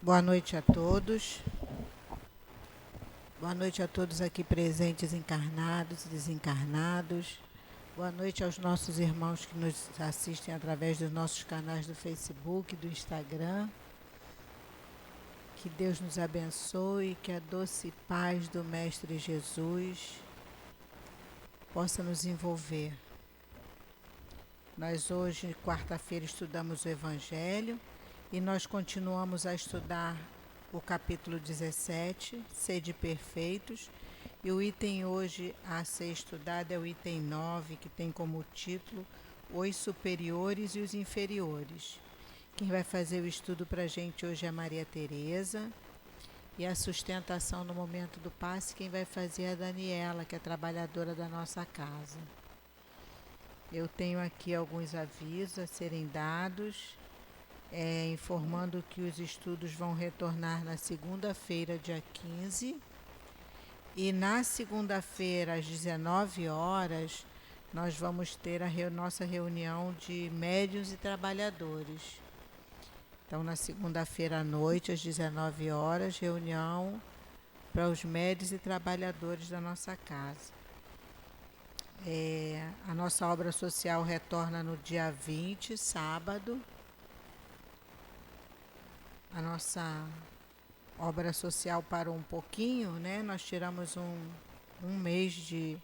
Boa noite a todos. Boa noite a todos aqui presentes, encarnados e desencarnados. Boa noite aos nossos irmãos que nos assistem através dos nossos canais do Facebook, do Instagram. Que Deus nos abençoe, que a doce paz do Mestre Jesus possa nos envolver. Nós hoje, quarta-feira, estudamos o Evangelho e nós continuamos a estudar o capítulo 17, Sede Perfeitos, e o item hoje a ser estudado é o item 9, que tem como título Os Superiores e os Inferiores. Quem vai fazer o estudo para a gente hoje é a Maria Tereza, e a sustentação no momento do passe, quem vai fazer é a Daniela, que é trabalhadora da nossa casa. Eu tenho aqui alguns avisos a serem dados, informando que os estudos vão retornar na segunda-feira, dia 15, e na segunda-feira, às 19 horas, nós vamos ter a nossa reunião de médiuns e trabalhadores. Então, na segunda-feira à noite, às 19 horas, reunião para os médiuns e trabalhadores da nossa casa. A nossa obra social retorna no dia 20, sábado. A nossa obra social parou um pouquinho, né? Nós tiramos um mês de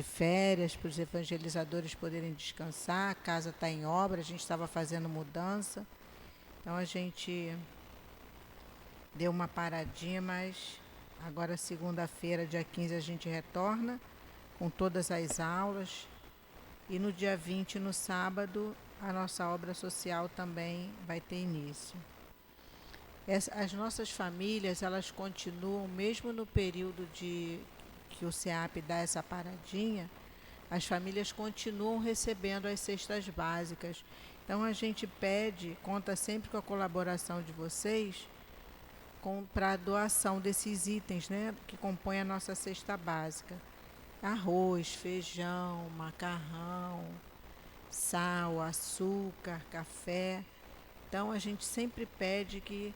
férias para os evangelizadores poderem descansar. A casa está em obra, a gente estava fazendo mudança. Então a gente deu uma paradinha, mas agora segunda-feira, dia 15, a gente retorna com todas as aulas. E no dia 20, no sábado, a nossa obra social também vai ter início. As nossas famílias, elas continuam, mesmo no período que o SEAP dá essa paradinha, as famílias continuam recebendo as cestas básicas. Então a gente pede, conta sempre com a colaboração de vocês para a doação desses itens, né, que compõem a nossa cesta básica. Arroz, feijão, macarrão, sal, açúcar, café. Então a gente sempre pede que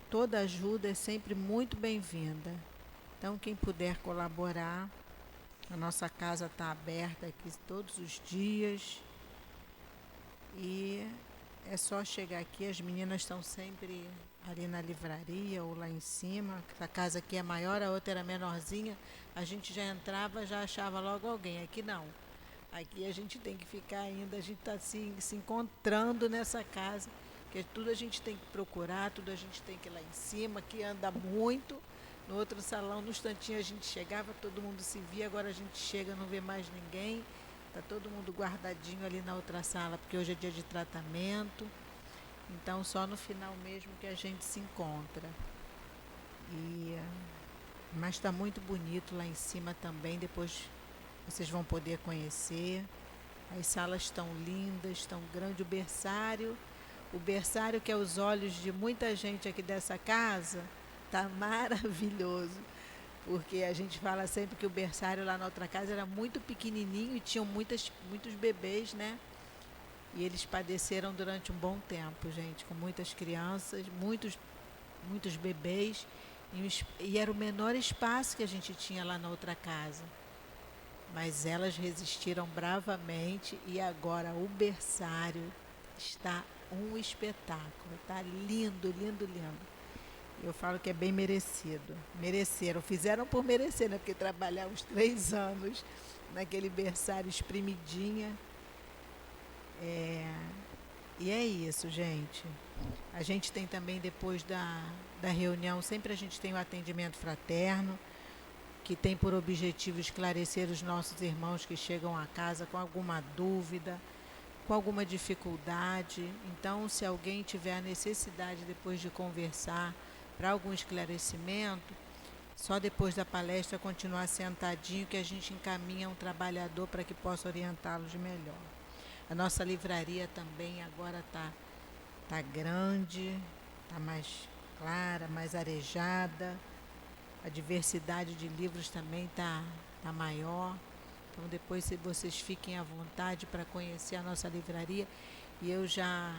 toda ajuda é sempre muito bem-vinda. Então quem puder colaborar, a nossa casa está aberta aqui todos os dias. E é só chegar aqui, as meninas estão sempre ali na livraria ou lá em cima. A casa aqui é maior, a outra era menorzinha. A gente já entrava, já achava logo alguém. Aqui não. Aqui a gente tem que ficar ainda, a gente está se encontrando nessa casa, porque tudo a gente tem que procurar, tudo a gente tem que ir lá em cima, que anda muito. No outro salão, no instantinho a gente chegava, todo mundo se via, agora a gente chega, não vê mais ninguém. Está todo mundo guardadinho ali na outra sala, porque hoje é dia de tratamento. Então só no final mesmo que a gente se encontra. Mas está muito bonito lá em cima também, depois vocês vão poder conhecer. As salas estão lindas, estão grandes. O berçário que é os olhos de muita gente aqui dessa casa, está maravilhoso. Porque a gente fala sempre que o berçário lá na outra casa era muito pequenininho e tinham muitos bebês, né? E eles padeceram durante um bom tempo, gente, com muitas crianças, muitos bebês. E era o menor espaço que a gente tinha lá na outra casa. Mas elas resistiram bravamente e agora o berçário está um espetáculo. Está lindo, lindo, lindo. Eu falo que é bem merecido. Mereceram, fizeram por merecer, né? Porque trabalhar uns 3 anos naquele berçário espremidinha. E é isso, gente. A gente tem também, depois da reunião, sempre a gente tem o atendimento fraterno, que tem por objetivo esclarecer os nossos irmãos que chegam à casa com alguma dúvida, com alguma dificuldade. Então, se alguém tiver a necessidade depois de conversar para algum esclarecimento, só depois da palestra continuar sentadinho que a gente encaminha um trabalhador para que possa orientá-los melhor. A nossa livraria também agora tá grande, está mais clara, mais arejada. A diversidade de livros também tá maior. Então depois vocês fiquem à vontade para conhecer a nossa livraria. E eu já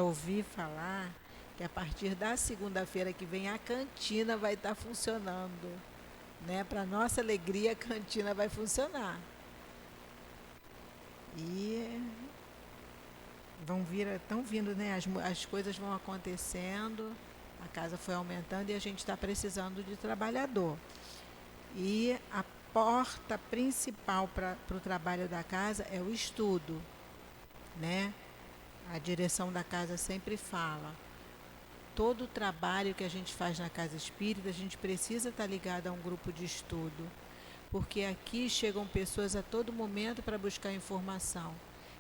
ouvi falar que a partir da segunda-feira que vem a cantina vai estar funcionando, né? Para nossa alegria, a cantina vai funcionar. E estão vindo, né? As coisas vão acontecendo, a casa foi aumentando e a gente está precisando de trabalhador. E a porta principal para o trabalho da casa é o estudo, né? A direção da casa sempre fala. Todo o trabalho que a gente faz na casa espírita, a gente precisa estar ligado a um grupo de estudo, porque aqui chegam pessoas a todo momento para buscar informação.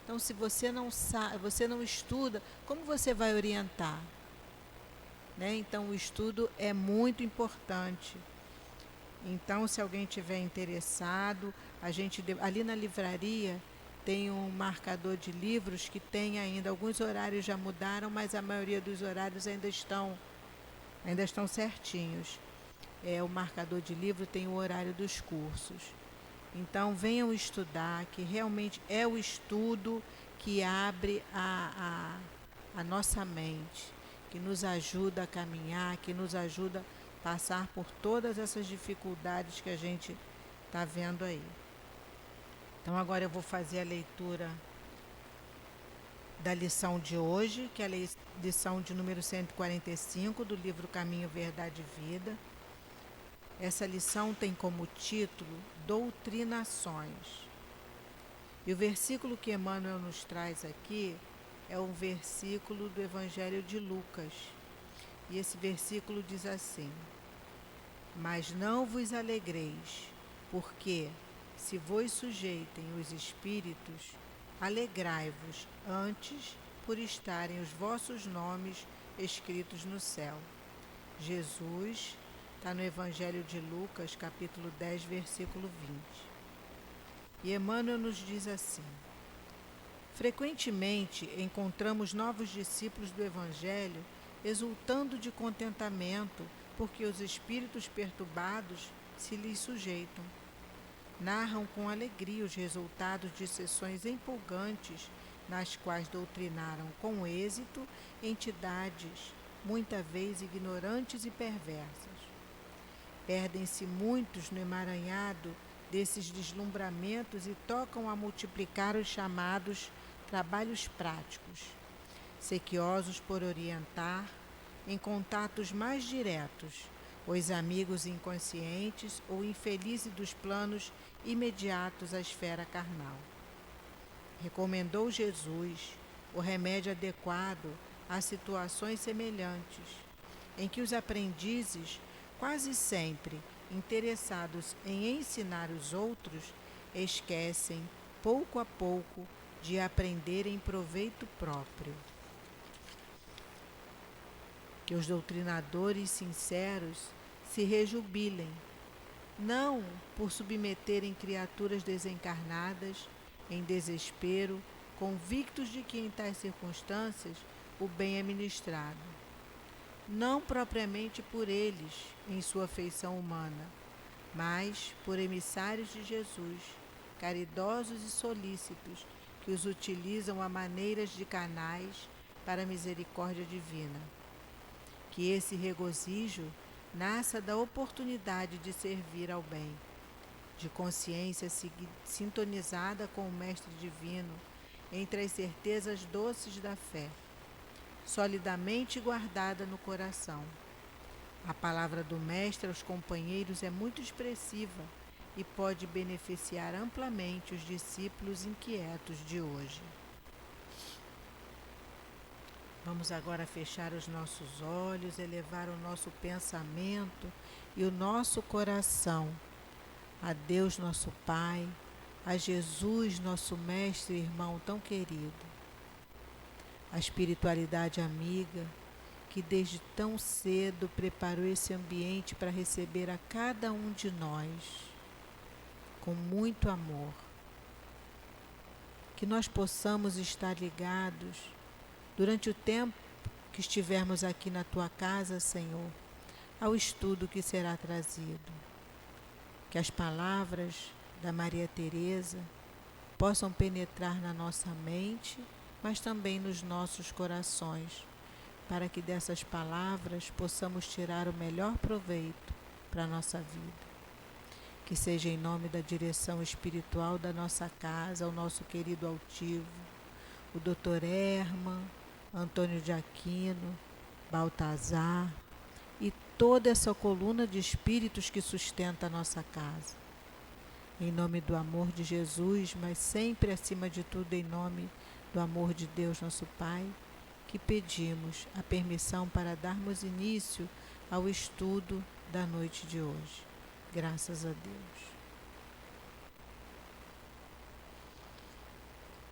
Então, se você não sabe, você não estuda, como você vai orientar? Né? Então, o estudo é muito importante. Então, se alguém tiver interessado, ali na livraria tem um marcador de livros que tem ainda, alguns horários já mudaram, mas a maioria dos horários ainda estão certinhos. O marcador de livro tem o horário dos cursos. Então, venham estudar, que realmente é o estudo que abre a nossa mente, que nos ajuda a caminhar, que nos ajuda a passar por todas essas dificuldades que a gente está vendo aí. Então, agora eu vou fazer a leitura da lição de hoje, que é a lição de número 145 do livro Caminho, Verdade e Vida. Essa lição tem como título Doutrinações. E o versículo que Emmanuel nos traz aqui é um versículo do Evangelho de Lucas. E esse versículo diz assim: mas não vos alegreis, porque, se vos sujeitem os espíritos, alegrai-vos antes por estarem os vossos nomes escritos no céu. Jesus está no Evangelho de Lucas, capítulo 10, versículo 20. E Emmanuel nos diz assim: frequentemente encontramos novos discípulos do Evangelho exultando de contentamento porque os espíritos perturbados se lhes sujeitam. Narram com alegria os resultados de sessões empolgantes nas quais doutrinaram com êxito entidades, muita vez ignorantes e perversas. Perdem-se muitos no emaranhado desses deslumbramentos e tocam a multiplicar os chamados trabalhos práticos, sequiosos por orientar, em contatos mais diretos, os amigos inconscientes ou infelizes dos planos imediatos à esfera carnal. Recomendou Jesus o remédio adequado a situações semelhantes, em que os aprendizes, quase sempre interessados em ensinar os outros, esquecem, pouco a pouco, de aprender em proveito próprio. Que os doutrinadores sinceros se rejubilem, não por submeterem criaturas desencarnadas em desespero, convictos de que em tais circunstâncias o bem é ministrado, não propriamente por eles em sua feição humana, mas por emissários de Jesus, caridosos e solícitos, que os utilizam a maneiras de canais para a misericórdia divina. Que esse regozijo nasça da oportunidade de servir ao bem, de consciência sintonizada com o Mestre Divino, entre as certezas doces da fé, solidamente guardada no coração. A palavra do Mestre aos companheiros é muito expressiva e pode beneficiar amplamente os discípulos inquietos de hoje. Vamos agora fechar os nossos olhos, elevar o nosso pensamento e o nosso coração a Deus nosso Pai, a Jesus nosso Mestre e Irmão tão querido, a espiritualidade amiga que desde tão cedo preparou esse ambiente para receber a cada um de nós com muito amor. Que nós possamos estar ligados durante o tempo que estivermos aqui na Tua casa, Senhor, ao estudo que será trazido. Que as palavras da Maria Teresa possam penetrar na nossa mente, mas também nos nossos corações, para que dessas palavras possamos tirar o melhor proveito para a nossa vida. Que seja em nome da direção espiritual da nossa casa, o nosso querido altivo, o Dr. Herman, Antônio de Aquino, Baltazar e toda essa coluna de espíritos que sustenta a nossa casa. Em nome do amor de Jesus, mas sempre acima de tudo em nome do amor de Deus, nosso Pai, que pedimos a permissão para darmos início ao estudo da noite de hoje. Graças a Deus.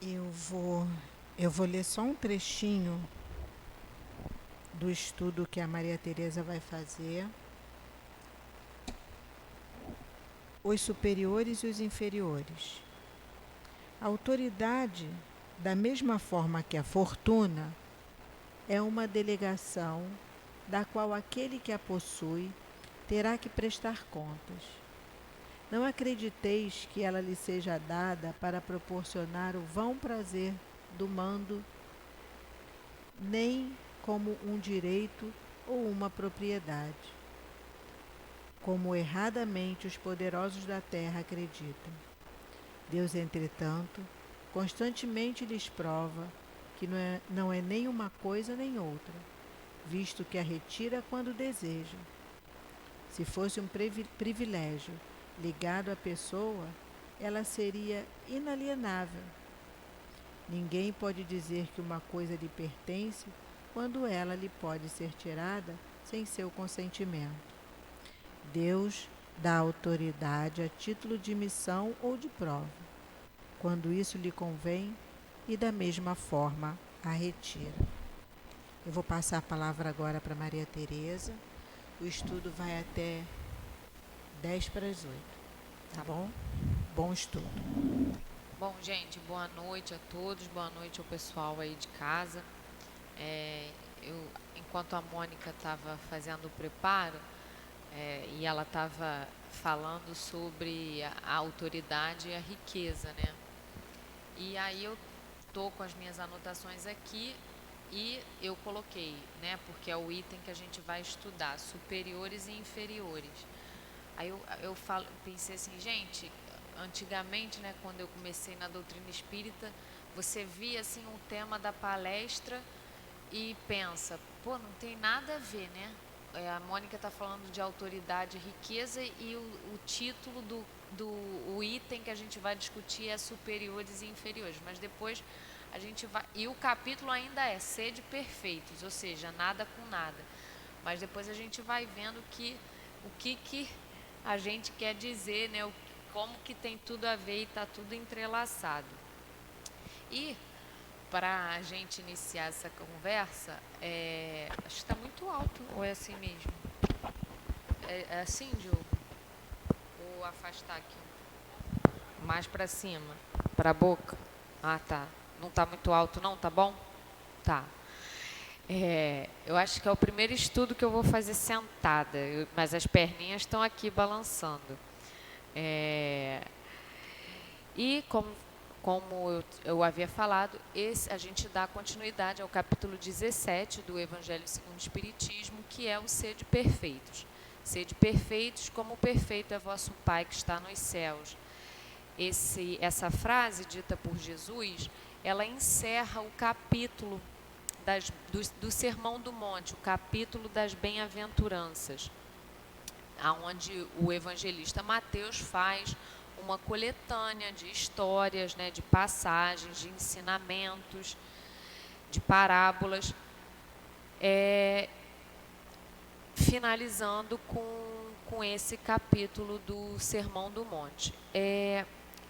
Eu vou ler só um trechinho do estudo que a Maria Teresa vai fazer. Os superiores e os inferiores. A autoridade, da mesma forma que a fortuna, é uma delegação da qual aquele que a possui terá que prestar contas. Não acrediteis que ela lhe seja dada para proporcionar o vão prazer do mando, nem como um direito ou uma propriedade, como erradamente os poderosos da terra acreditam. Deus, entretanto, constantemente lhes prova que não é nem uma coisa nem outra, visto que a retira quando deseja. Se fosse um privilégio ligado à pessoa, ela seria inalienável. Ninguém pode dizer que uma coisa lhe pertence quando ela lhe pode ser tirada sem seu consentimento. Deus dá autoridade a título de missão ou de prova, quando isso lhe convém, e da mesma forma a retira. Eu vou passar a palavra agora para Maria Teresa. O estudo vai até 10 para as 8. Tá bom? Bom estudo. Bom, gente, boa noite a todos, boa noite ao pessoal aí de casa. Enquanto a Mônica estava fazendo o preparo, e ela estava falando sobre a autoridade e a riqueza, né? E aí eu estou com as minhas anotações aqui e eu coloquei, né? Porque é o item que a gente vai estudar, superiores e inferiores. Aí eu pensei assim, gente, antigamente, né, quando eu comecei na doutrina espírita, você via assim um tema da palestra e pensa, pô, não tem nada a ver, né? A Mônica está falando de autoridade e riqueza e o título o item que a gente vai discutir é superiores e inferiores, mas depois a gente vai, e o capítulo ainda é sede perfeitos, ou seja, nada com nada, mas depois a gente vai vendo o que a gente quer dizer, né? Como que tem tudo a ver e está tudo entrelaçado. E para a gente iniciar essa conversa, acho que está muito alto, ou é assim mesmo? É assim, Diogo? Ou afastar aqui? Mais para cima, para a boca? Ah, tá. Não está muito alto não, tá bom? Tá. Eu acho que é o primeiro estudo que eu vou fazer sentada, mas as perninhas estão aqui balançando. E como eu havia falado, a gente dá continuidade ao capítulo 17 do Evangelho segundo o Espiritismo, que é o sede perfeitos. Sede perfeitos como perfeito é vosso Pai que está nos céus. Essa frase dita por Jesus, ela encerra o capítulo do Sermão do Monte, o capítulo das bem-aventuranças, onde o evangelista Mateus faz uma coletânea de histórias, né, de passagens, de ensinamentos, de parábolas, finalizando com esse capítulo do Sermão do Monte.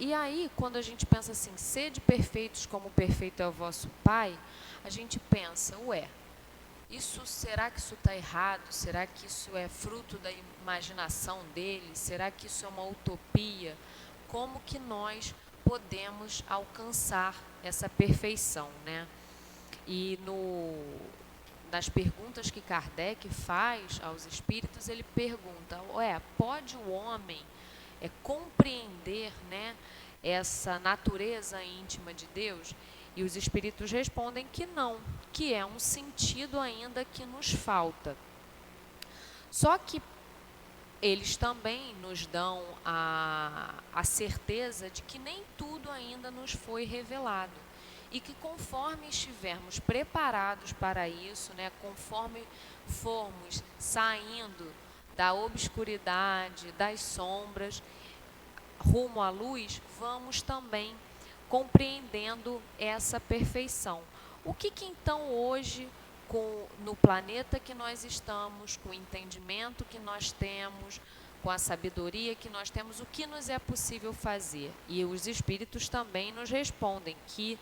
E aí, quando a gente pensa assim, sede perfeitos como perfeito é o vosso Pai, a gente pensa, será que isso está errado? Será que isso é fruto da imaginação dele? Será que isso é uma utopia? Como que nós podemos alcançar essa perfeição, né? E nas perguntas que Kardec faz aos espíritos, ele pergunta, pode o homem compreender, né, essa natureza íntima de Deus? E os espíritos respondem que não, que é um sentido ainda que nos falta. Só que eles também nos dão a certeza de que nem tudo ainda nos foi revelado. E que conforme estivermos preparados para isso, né, conforme formos saindo da obscuridade, das sombras, rumo à luz, vamos também compreendendo essa perfeição. O que então hoje, no planeta que nós estamos, com o entendimento que nós temos, com a sabedoria que nós temos, o que nos é possível fazer? E os espíritos também nos respondem que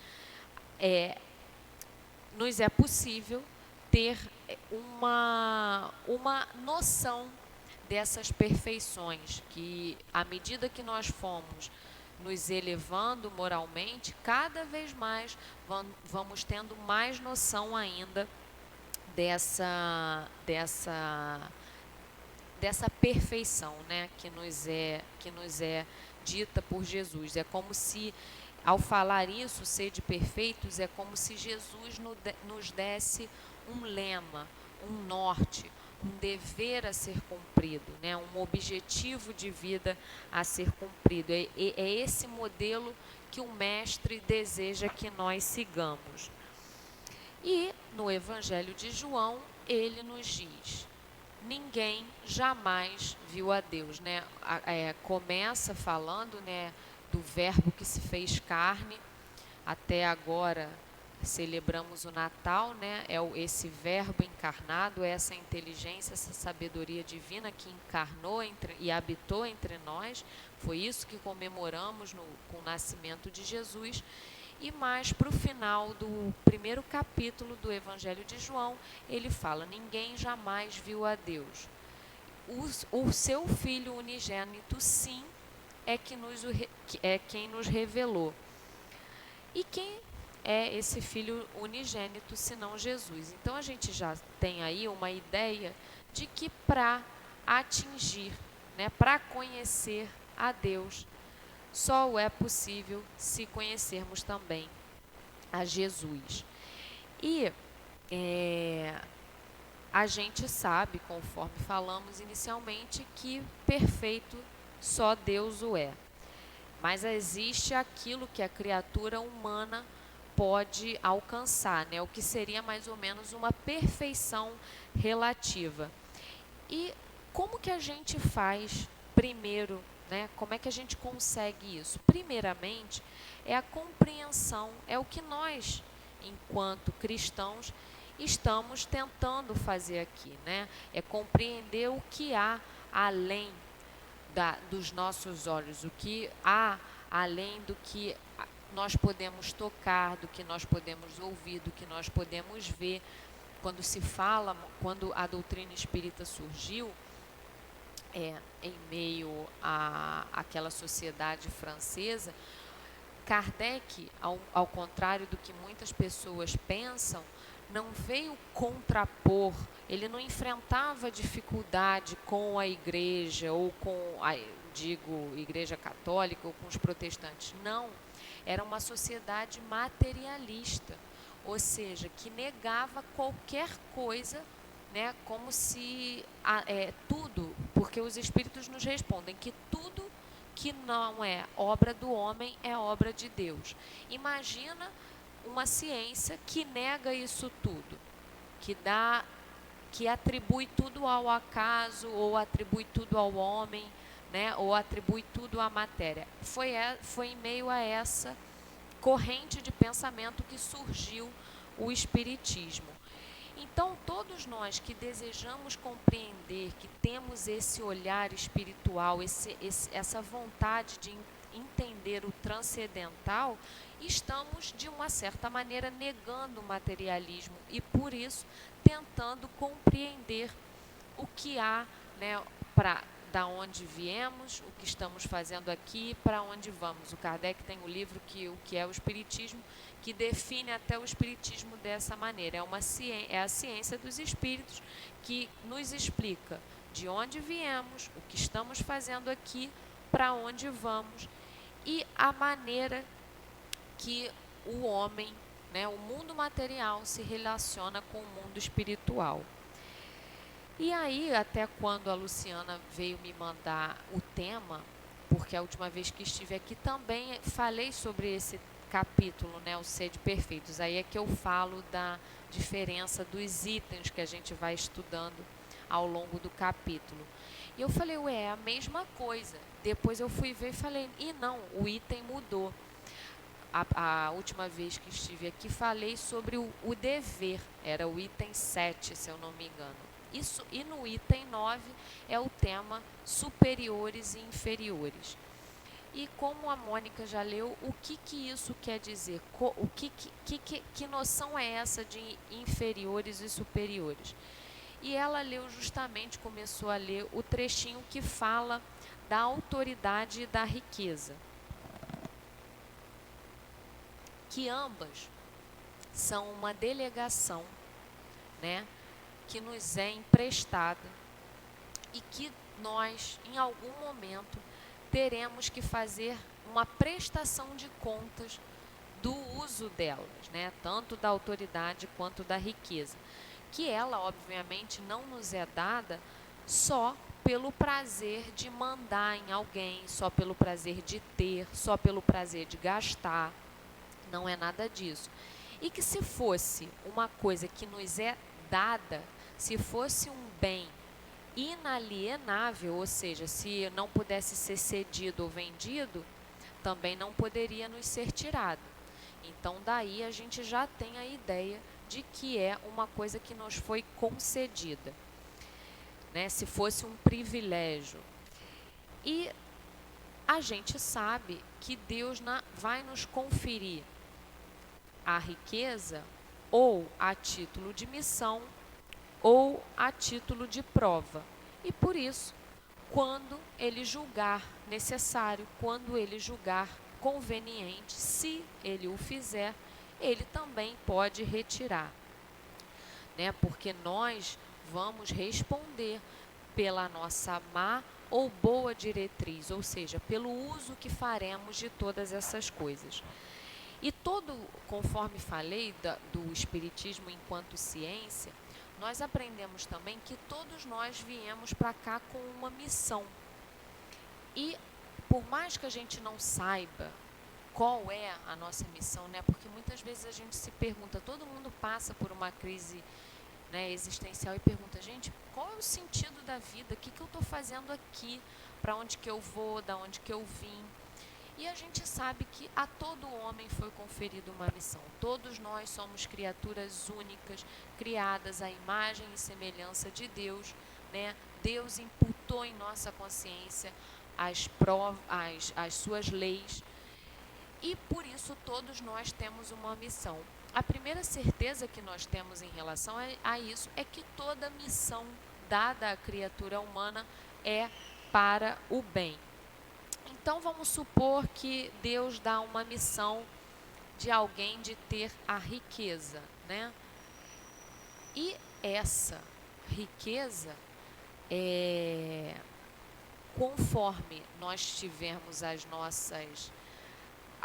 nos é possível ter uma noção dessas perfeições, que à medida que nós fomos nos elevando moralmente, cada vez mais vamos tendo mais noção ainda dessa perfeição, né, que nos é dita por Jesus. É como se, ao falar isso, sede perfeitos, é como se Jesus nos desse um lema, um norte, um dever a ser cumprido, né? Um objetivo de vida a ser cumprido. É esse modelo que o Mestre deseja que nós sigamos. E no Evangelho de João, ele nos diz: ninguém jamais viu a Deus, né? Começa falando, né, do verbo que se fez carne. Até agora celebramos o Natal, né? Esse verbo encarnado, essa inteligência, essa sabedoria divina que encarnou e habitou entre nós. Foi isso que comemoramos com o nascimento de Jesus. E mais para o final do primeiro capítulo do Evangelho de João, ele fala: ninguém jamais viu a Deus. O seu Filho unigênito, sim, é quem nos revelou. E quem é esse Filho unigênito, senão Jesus? Então a gente já tem aí uma ideia de que para atingir, né, para conhecer a Deus, só é possível se conhecermos também a Jesus. E a gente sabe, conforme falamos inicialmente, que perfeito só Deus o é. Mas existe aquilo que a criatura humana pode alcançar, né? O que seria mais ou menos uma perfeição relativa. E como que a gente faz primeiro, né? Como é que a gente consegue isso? Primeiramente, é a compreensão, é o que nós, enquanto cristãos, estamos tentando fazer aqui, né? É compreender o que há além dos nossos olhos, o que há além do que nós podemos tocar, do que nós podemos ouvir, do que nós podemos ver. Quando se fala, quando a doutrina espírita surgiu, em meio àquela sociedade francesa, Kardec, ao contrário do que muitas pessoas pensam, não veio contrapor, ele não enfrentava dificuldade com a igreja, ou igreja católica, ou com os protestantes. Não, era uma sociedade materialista, ou seja, que negava qualquer coisa, né, como se tudo, porque os espíritos nos respondem que tudo que não é obra do homem é obra de Deus. Imagina uma ciência que nega isso tudo, que atribui tudo ao acaso, ou atribui tudo ao homem, né, ou atribui tudo à matéria. Foi em meio a essa corrente de pensamento que surgiu o Espiritismo. Então, todos nós que desejamos compreender, que temos esse olhar espiritual, essa vontade de entender o transcendental, estamos, de uma certa maneira, negando o materialismo e, por isso, tentando compreender o que há, né, da onde viemos, o que estamos fazendo aqui, para onde vamos. O Kardec tem um livro o que é o Espiritismo, que define até o Espiritismo dessa maneira. É a ciência dos espíritos que nos explica de onde viemos, o que estamos fazendo aqui, para onde vamos, e a maneira que o homem, né? O mundo material se relaciona com o mundo espiritual. E aí, até quando a Luciana veio me mandar o tema, porque a última vez que estive aqui também falei sobre esse capítulo, né, o Sede Perfeitos. Aí é que eu falo da diferença dos itens que a gente vai estudando ao longo do capítulo. E eu falei, ué, é a mesma coisa. Depois eu fui ver e falei, e não, o item mudou. A última vez que estive aqui falei sobre o dever, era o item 7, se eu não me engano. Isso, e no item 9 é o tema superiores e inferiores. E como a Mônica já leu, o que isso quer dizer? Que noção é essa de inferiores e superiores? E ela leu justamente, começou a ler o trechinho que fala da autoridade e da riqueza. Que ambas são uma delegação, né, que nos é emprestada e que nós, em algum momento, teremos que fazer uma prestação de contas do uso delas, né, tanto da autoridade quanto da riqueza, que ela, obviamente, não nos é dada só pelo prazer de mandar em alguém, só pelo prazer de ter, só pelo prazer de gastar. Não é nada disso. E que se fosse uma coisa que nos é dada, se fosse um bem inalienável, ou seja, se não pudesse ser cedido ou vendido, também não poderia nos ser tirado. Então, daí a gente já tem a ideia de que é uma coisa que nos foi concedida, né? Se fosse um privilégio. E a gente sabe que Deus vai nos conferir a riqueza ou a título de missão ou a título de prova. E por isso, quando ele julgar necessário, quando ele julgar conveniente, se ele o fizer, ele também pode retirar, né? Porque nós vamos responder pela nossa má ou boa diretriz, ou seja, pelo uso que faremos de todas essas coisas. E conforme falei do Espiritismo enquanto ciência, nós aprendemos também que todos nós viemos para cá com uma missão. E por mais que a gente não saiba qual é a nossa missão, né? Porque muitas vezes a gente se pergunta, todo mundo passa por uma crise, né, existencial e pergunta, gente, qual é o sentido da vida? O que eu estou fazendo aqui? Para onde que eu vou? Da onde que eu vim? E a gente sabe que a todo homem foi conferida uma missão. Todos nós somos criaturas únicas, criadas à imagem e semelhança de Deus, né? Deus imputou em nossa consciência as suas leis e por isso todos nós temos uma missão. A primeira certeza que nós temos em relação a isso é que toda missão dada à criatura humana é para o bem. Então, vamos supor que Deus dá uma missão de alguém de ter a riqueza, né? E essa riqueza, conforme nós tivermos a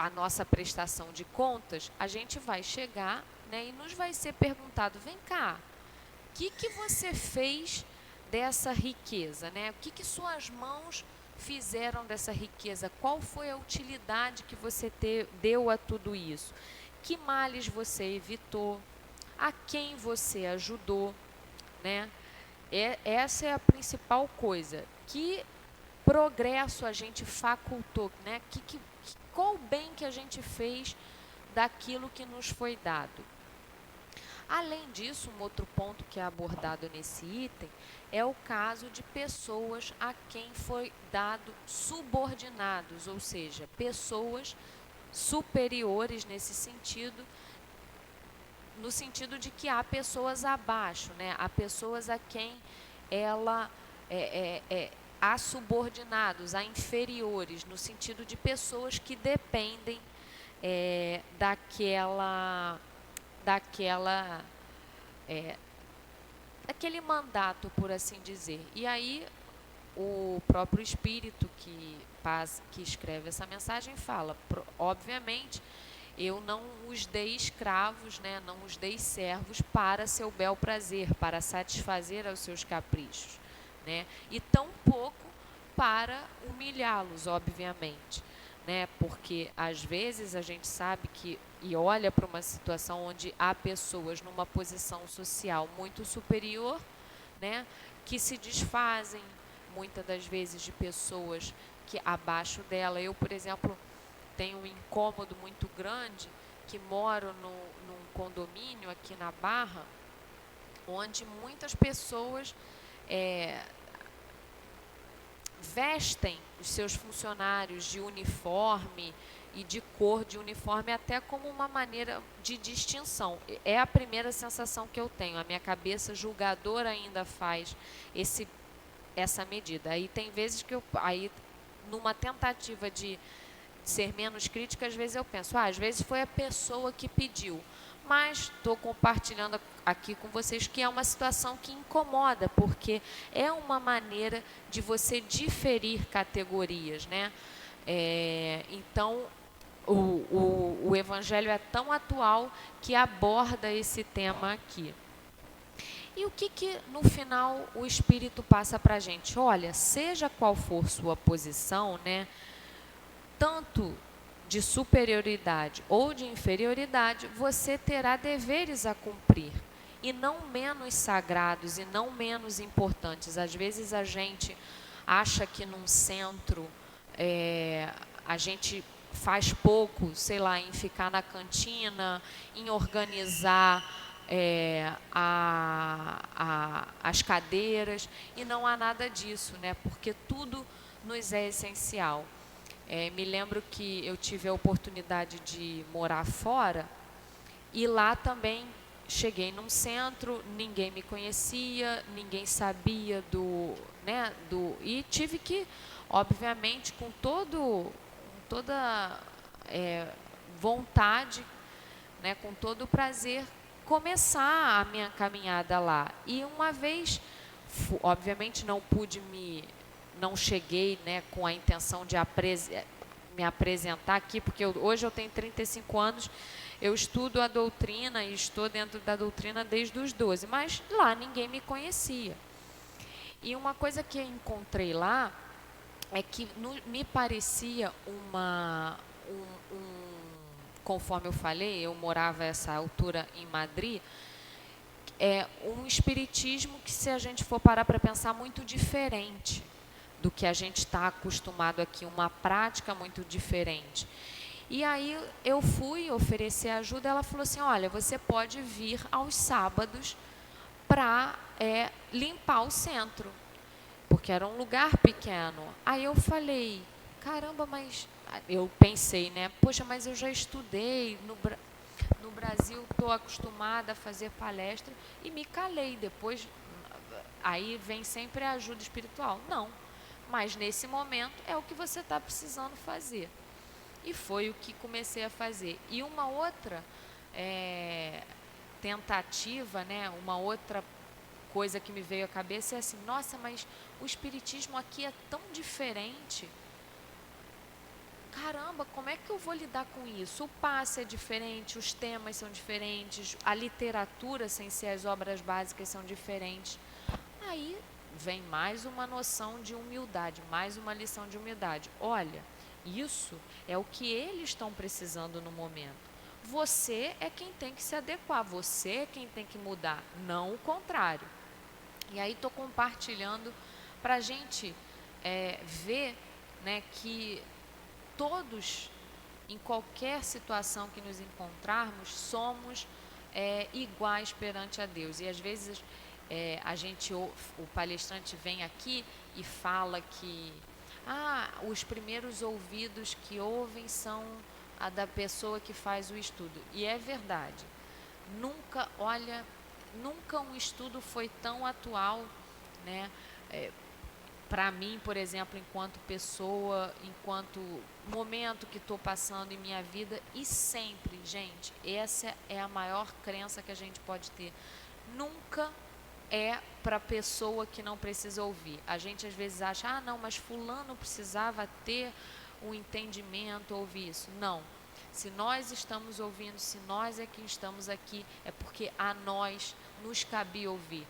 nossa prestação de contas, a gente vai chegar, né, e nos vai ser perguntado, vem cá, o que você fez dessa riqueza, né? O que suas mãos fizeram dessa riqueza? Qual foi a utilidade que você deu a tudo isso? Que males você evitou? A quem você ajudou, né? Essa é a principal coisa. Que progresso a gente facultou, né? Qual o bem que a gente fez daquilo que nos foi dado? Além disso, um outro ponto que é abordado nesse item é o caso de pessoas a quem foi dado subordinados, ou seja, pessoas superiores nesse sentido, no sentido de que há pessoas abaixo, né? Há pessoas a quem há subordinados, há inferiores, no sentido de pessoas que dependem daquele mandato, por assim dizer. E aí o próprio espírito que escreve essa mensagem fala, obviamente, eu não os dei escravos, né? Não os dei servos para seu bel prazer, para satisfazer aos seus caprichos, né? E tampouco para humilhá-los, obviamente, né? Porque às vezes a gente sabe que e olha para uma situação onde há pessoas numa posição social muito superior, né? Que se desfazem muitas das vezes de pessoas que abaixo dela. Eu, por exemplo, tenho um incômodo muito grande que moro num condomínio aqui na Barra, onde muitas pessoas vestem os seus funcionários de uniforme e de cor de uniforme até como uma maneira de distinção. É a primeira sensação que eu tenho. A minha cabeça julgadora ainda faz essa medida. Aí tem vezes que numa tentativa de ser menos crítica, às vezes eu penso, às vezes foi a pessoa que pediu. Mas estou compartilhando aqui com vocês que é uma situação que incomoda, porque é uma maneira de você diferir categorias, né? Então, o Evangelho é tão atual que aborda esse tema aqui. E o que no final o Espírito passa para a gente? Olha, seja qual for sua posição, né? Tanto de superioridade ou de inferioridade, você terá deveres a cumprir, e não menos sagrados e não menos importantes. Às vezes a gente acha que num centro a gente faz pouco, sei lá, em ficar na cantina, em organizar as cadeiras, e não há nada disso, né? Porque tudo nos é essencial. Me lembro que eu tive a oportunidade de morar fora e lá também cheguei num centro, ninguém me conhecia, ninguém sabia e tive que, obviamente, com toda vontade, né, com todo o prazer, começar a minha caminhada lá. E uma vez, obviamente, não cheguei, né, com a intenção de me apresentar aqui, porque hoje eu tenho 35 anos, eu estudo a doutrina e estou dentro da doutrina desde os 12, mas lá ninguém me conhecia. E uma coisa que eu encontrei lá é que me parecia conforme eu falei, eu morava a essa altura em Madrid, um espiritismo que, se a gente for parar para pensar, muito diferente do que a gente está acostumado aqui, uma prática muito diferente. E aí eu fui oferecer ajuda, ela falou assim, olha, você pode vir aos sábados para limpar o centro, porque era um lugar pequeno. Aí eu falei, caramba, mas... Eu pensei, né, poxa, mas eu já estudei no Brasil, estou acostumada a fazer palestra, e me calei. Depois, aí vem sempre a ajuda espiritual. Não, mas nesse momento é o que você está precisando fazer. E foi o que comecei a fazer. E uma outra tentativa, né, uma outra coisa que me veio à cabeça é assim, nossa, mas o espiritismo aqui é tão diferente. Caramba, como é que eu vou lidar com isso? O passe é diferente, os temas são diferentes, a literatura, sem ser as obras básicas, são diferentes. Aí vem mais uma noção de humildade, mais uma lição de humildade. Olha, isso é o que eles estão precisando no momento. Você é quem tem que se adequar, você é quem tem que mudar, não o contrário. E aí estou compartilhando para a gente ver, né, que todos, em qualquer situação que nos encontrarmos, somos iguais perante a Deus. E às vezes o palestrante vem aqui e fala que os primeiros ouvidos que ouvem são a da pessoa que faz o estudo. E é verdade. Nunca um estudo foi tão atual, né? Para mim, por exemplo, enquanto pessoa, enquanto momento que estou passando em minha vida, e sempre, gente, essa é a maior crença que a gente pode ter. Nunca é para a pessoa que não precisa ouvir. A gente às vezes acha, não, mas fulano precisava ter um entendimento, ouvir isso. Não. Se nós estamos ouvindo, se nós é que estamos aqui, é porque a nós nos cabia ouvir.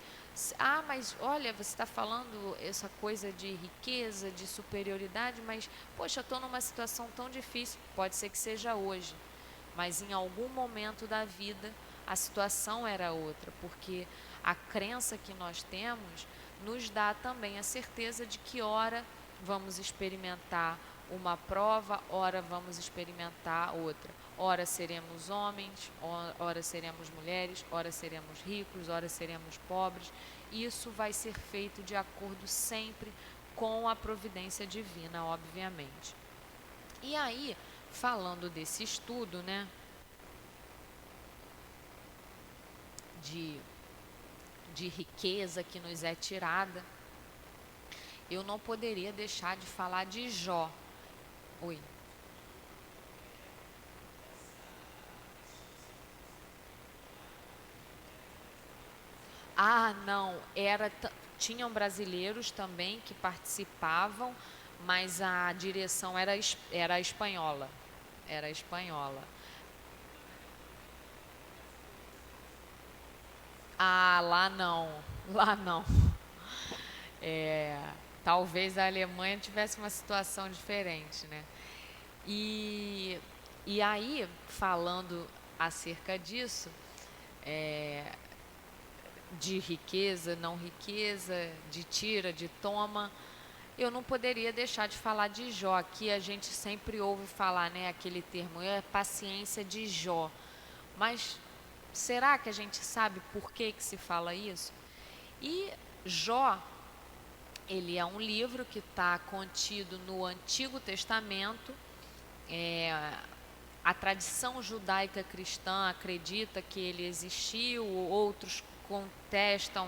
Ah, mas olha, você está falando essa coisa de riqueza, de superioridade, mas, poxa, eu estou numa situação tão difícil. Pode ser que seja hoje, mas em algum momento da vida a situação era outra, porque a crença que nós temos nos dá também a certeza de que ora vamos experimentar uma prova, ora vamos experimentar outra. Ora seremos homens, ora seremos mulheres, ora seremos ricos, ora seremos pobres. Isso vai ser feito de acordo sempre com a providência divina, obviamente. E aí, falando desse estudo, né, de riqueza que nos é tirada, eu não poderia deixar de falar de Jó. Oi. Ah, não, tinham brasileiros também que participavam, mas a direção era espanhola. Era espanhola. Ah, lá não, lá não. Talvez a Alemanha tivesse uma situação diferente, né? E, e aí, falando acerca disso, de riqueza, não riqueza, de tira, de toma, eu não poderia deixar de falar de Jó. Aqui a gente sempre ouve falar, né, aquele termo, é paciência de Jó. Mas será que a gente sabe por que se fala isso? E Jó, ele é um livro que está contido no Antigo Testamento. A tradição judaica cristã acredita que ele existiu, outros contestam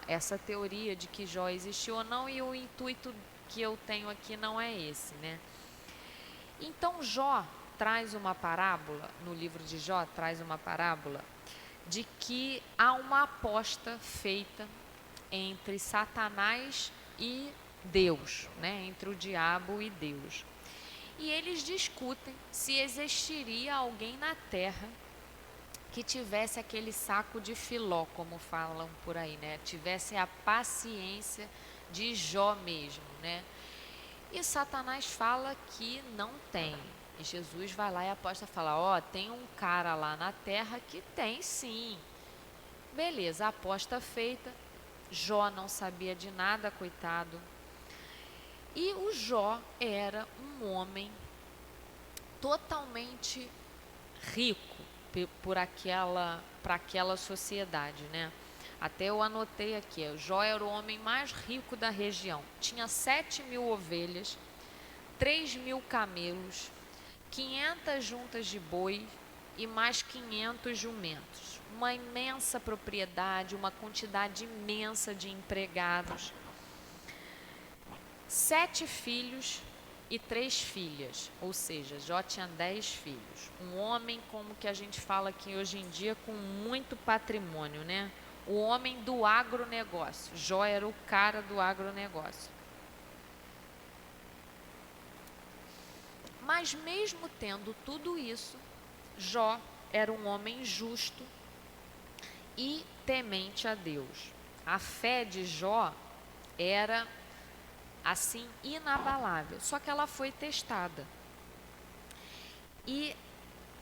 essa teoria de que Jó existiu ou não, e o intuito que eu tenho aqui não é esse, né? Então Jó traz uma parábola, no livro de Jó traz uma parábola de que há uma aposta feita entre Satanás e Deus, né? Entre o diabo e Deus. E eles discutem se existiria alguém na terra que tivesse aquele saco de filó, como falam por aí, né? Tivesse a paciência de Jó mesmo, né? E Satanás fala que não tem. E Jesus vai lá e aposta, fala, ó, tem um cara lá na terra que tem sim. Beleza, aposta feita. Jó não sabia de nada, coitado. E o Jó era um homem totalmente rico para aquela sociedade, né? Até eu anotei aqui, o Jó era o homem mais rico da região. Tinha 7.000 ovelhas, 3.000 camelos, 500 juntas de boi e mais 500 jumentos. Uma imensa propriedade, uma quantidade imensa de empregados. 7 filhos e 3 filhas, ou seja, Jó tinha 10 filhos. Um homem, como que a gente fala aqui hoje em dia, com muito patrimônio, né? O homem do agronegócio. Jó era o cara do agronegócio. Mas mesmo tendo tudo isso, Jó era um homem justo e temente a Deus. A fé de Jó era assim inabalável, só que ela foi testada. E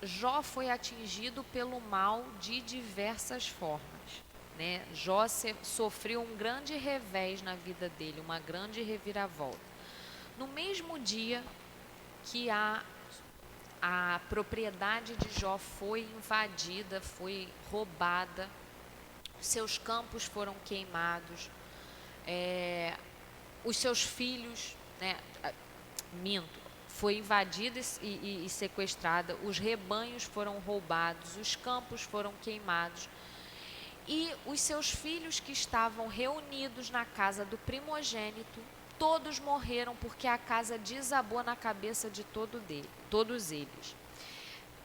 Jó foi atingido pelo mal de diversas formas, né? Jó sofreu um grande revés na vida dele, uma grande reviravolta. No mesmo dia que a propriedade de Jó foi invadida, foi roubada, seus campos foram queimados, os seus filhos, né, foi invadida e sequestrada, os rebanhos foram roubados, os campos foram queimados, e os seus filhos que estavam reunidos na casa do primogênito, todos morreram porque a casa desabou na cabeça de todos eles.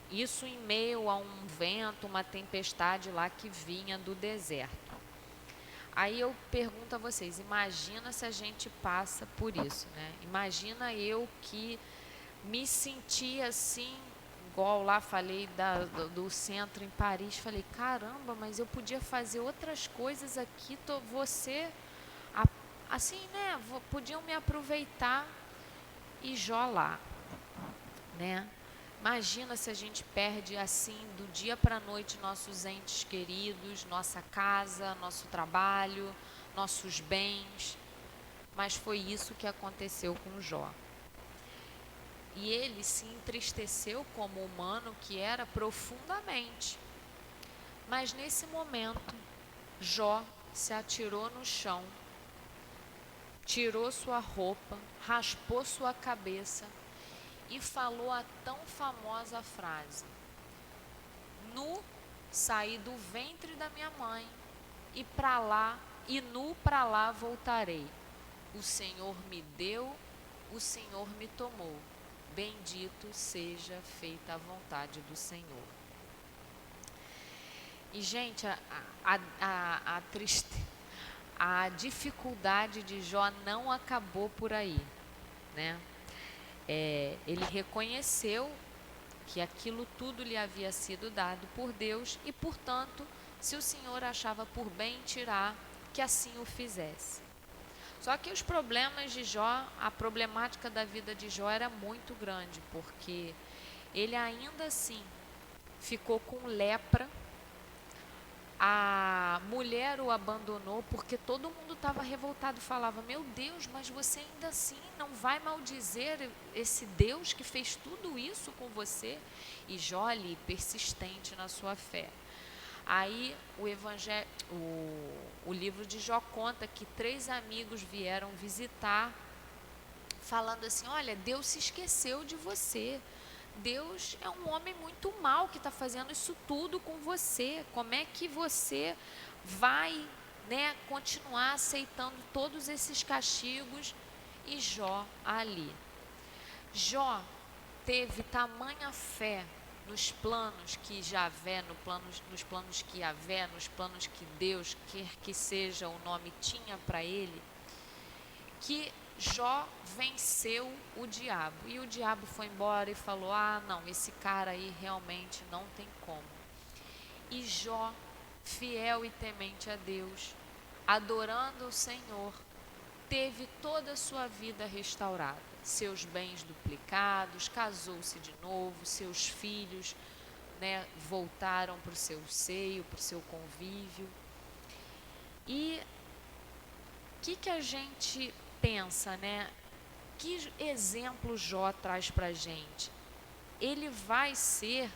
Isso em meio a um vento, uma tempestade lá que vinha do deserto. Aí eu pergunto a vocês, imagina se a gente passa por isso, né? Imagina eu que me senti assim, igual lá falei do centro em Paris, falei, caramba, mas eu podia fazer outras coisas aqui, você, assim, né, podiam me aproveitar, e Jó lá, né? Imagina se a gente perde assim, do dia para a noite, nossos entes queridos, nossa casa, nosso trabalho, nossos bens. Mas foi isso que aconteceu com Jó. E ele se entristeceu como humano que era profundamente. Mas nesse momento, Jó se atirou no chão, tirou sua roupa, raspou sua cabeça e falou a tão famosa frase: nu saí do ventre da minha mãe, e para lá, e nu para lá voltarei. O Senhor me deu, o Senhor me tomou. Bendito seja feita a vontade do Senhor. E, gente, a dificuldade de Jó não acabou por aí, né? Ele reconheceu que aquilo tudo lhe havia sido dado por Deus e, portanto, se o Senhor achava por bem tirar, que assim o fizesse. Só que os problemas de Jó, a problemática da vida de Jó era muito grande, porque ele ainda assim ficou com lepra. A mulher o abandonou porque todo mundo estava revoltado, falava: meu Deus, mas você ainda assim não vai maldizer esse Deus que fez tudo isso com você? E Jó ali, persistente na sua fé. Aí o livro de Jó conta que 3 amigos vieram visitar, falando assim: olha, Deus se esqueceu de você. Deus é um homem muito mau que está fazendo isso tudo com você. Como é que você vai, né, continuar aceitando todos esses castigos? E Jó ali. Jó teve tamanha fé nos planos que Javé, nos planos que Javé, nos planos que Deus, quer que seja o nome, tinha para ele, que Jó venceu o diabo. E o diabo foi embora e falou: ah, não, esse cara aí realmente não tem como. E Jó, fiel e temente a Deus, adorando o Senhor, teve toda a sua vida restaurada, seus bens duplicados, casou-se de novo, seus filhos, né, voltaram para o seu seio, para o seu convívio. E o que a gente pensa, né? Que exemplo Jó traz para a gente? Ele vai ser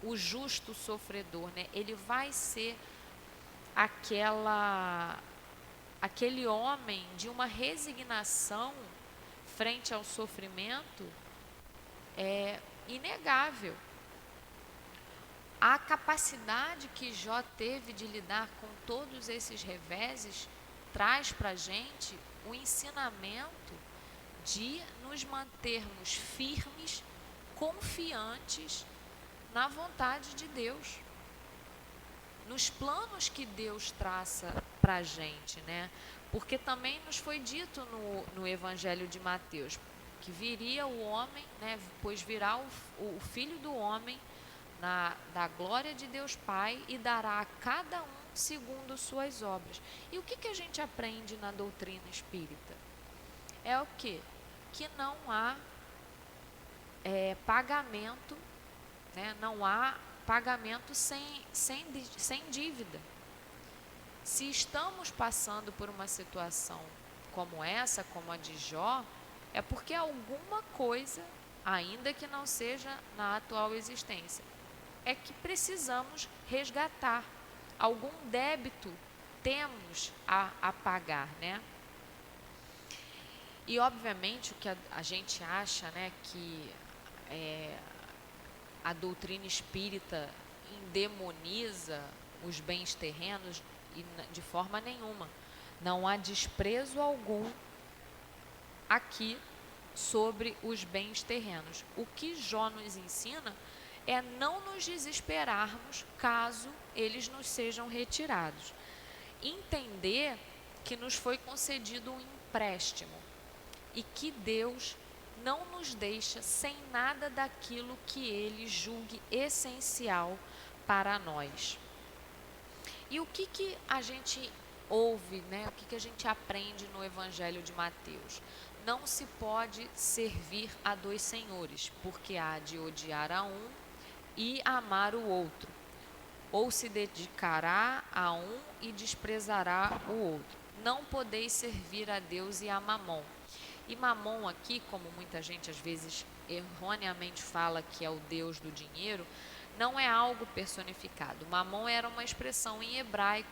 o justo sofredor, né? Ele vai ser aquele homem de uma resignação frente ao sofrimento inegável. A capacidade que Jó teve de lidar com todos esses reveses traz para a gente o ensinamento de nos mantermos firmes, confiantes na vontade de Deus, nos planos que Deus traça para a gente, né? Porque também nos foi dito no Evangelho de Mateus que viria o homem, né? Pois virá o Filho do Homem da glória de Deus Pai e dará a cada um segundo suas obras. E o que a gente aprende na doutrina espírita? É o quê? Que não há pagamento, né? Não há pagamento sem dívida. Se estamos passando por uma situação como essa, como a de Jó, é porque alguma coisa, ainda que não seja na atual existência, é que precisamos resgatar. Algum débito temos a pagar, né? E obviamente o que a gente acha, né, que a doutrina espírita endemoniza os bens terrenos, e de forma nenhuma. Não há desprezo algum aqui sobre os bens terrenos. O que Jó nos ensina é não nos desesperarmos caso eles nos sejam retirados. Entender que nos foi concedido um empréstimo e que Deus não nos deixa sem nada daquilo que ele julgue essencial para nós. E o que a gente ouve, né? O que a gente aprende no Evangelho de Mateus? Não se pode servir a dois senhores, porque há de odiar a um e amar o outro, ou se dedicará a um e desprezará o outro. Não podeis servir a Deus e a Mamon. E Mamon aqui, como muita gente às vezes erroneamente fala que é o Deus do dinheiro, não é algo personificado. Mamon era uma expressão em hebraico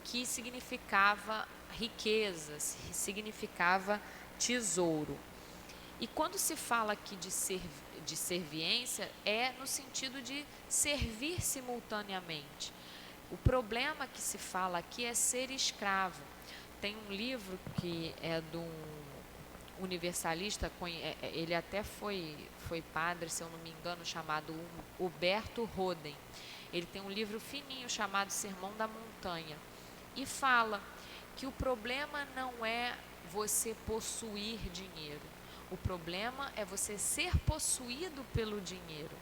que significava riqueza, significava tesouro. E quando se fala aqui de serviência, é no sentido de servir simultaneamente. O problema que se fala aqui é ser escravo. Tem um livro que é de um universalista, ele até foi padre, se eu não me engano, chamado Huberto Roden. Ele tem um livro fininho chamado Sermão da Montanha e fala que o problema não é você possuir dinheiro, o problema é você ser possuído pelo dinheiro.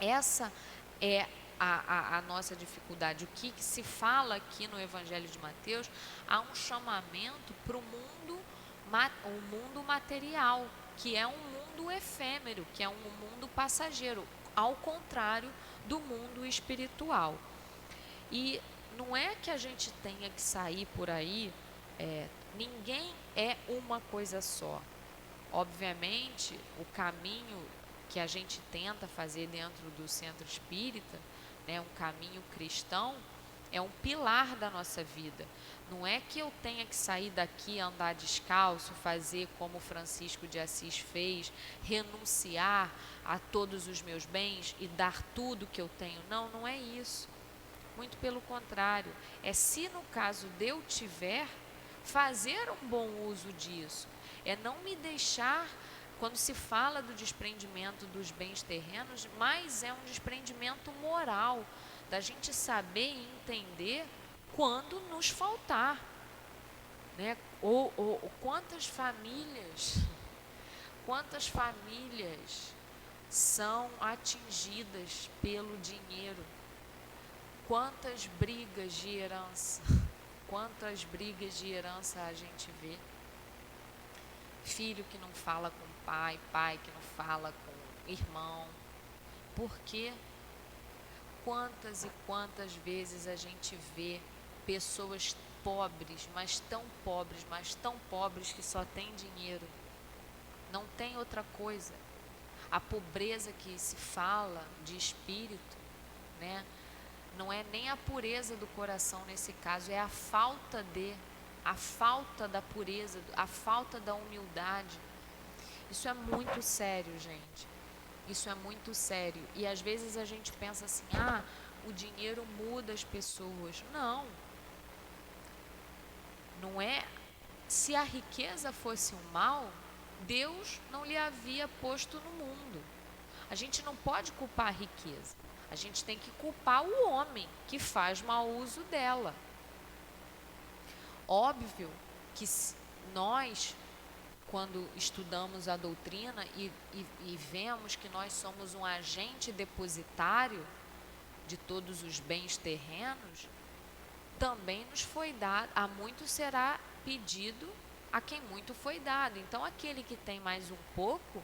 Essa é a nossa dificuldade. O que se fala aqui no Evangelho de Mateus, há um chamamento para o mundo material, que é um mundo efêmero, que é um mundo passageiro, ao contrário do mundo espiritual. E não é que a gente tenha que sair por aí, ninguém é uma coisa só. Obviamente, o caminho que a gente tenta fazer dentro do centro espírita, né, um caminho cristão, é um pilar da nossa vida. Não é que eu tenha que sair daqui, andar descalço, fazer como Francisco de Assis fez, renunciar a todos os meus bens e dar tudo que eu tenho. Não, não é isso. Muito pelo contrário. É se no caso de eu tiver, fazer um bom uso disso. É não me deixar, quando se fala do desprendimento dos bens terrenos, mas é um desprendimento moral, da gente saber e entender quando nos faltar, né? Ou quantas famílias são atingidas pelo dinheiro, quantas brigas de herança a gente vê. Filho que não fala com pai, pai que não fala com irmão. Por quê? Quantas e quantas vezes a gente vê pessoas pobres, mas tão pobres que só tem dinheiro. Não tem outra coisa. A pobreza que se fala de espírito, né? Não é nem a pureza do coração nesse caso, é a falta da pureza, a falta da humildade. Isso é muito sério, gente. Isso é muito sério. E às vezes a gente pensa assim, o dinheiro muda as pessoas. Não. Não é. Se a riqueza fosse um mal, Deus não lhe havia posto no mundo. A gente não pode culpar a riqueza. A gente tem que culpar o homem que faz mau uso dela. Óbvio que nós, quando estudamos a doutrina e vemos que nós somos um agente depositário de todos os bens terrenos, também nos foi dado, a muito será pedido a quem muito foi dado. Então, aquele que tem mais um pouco,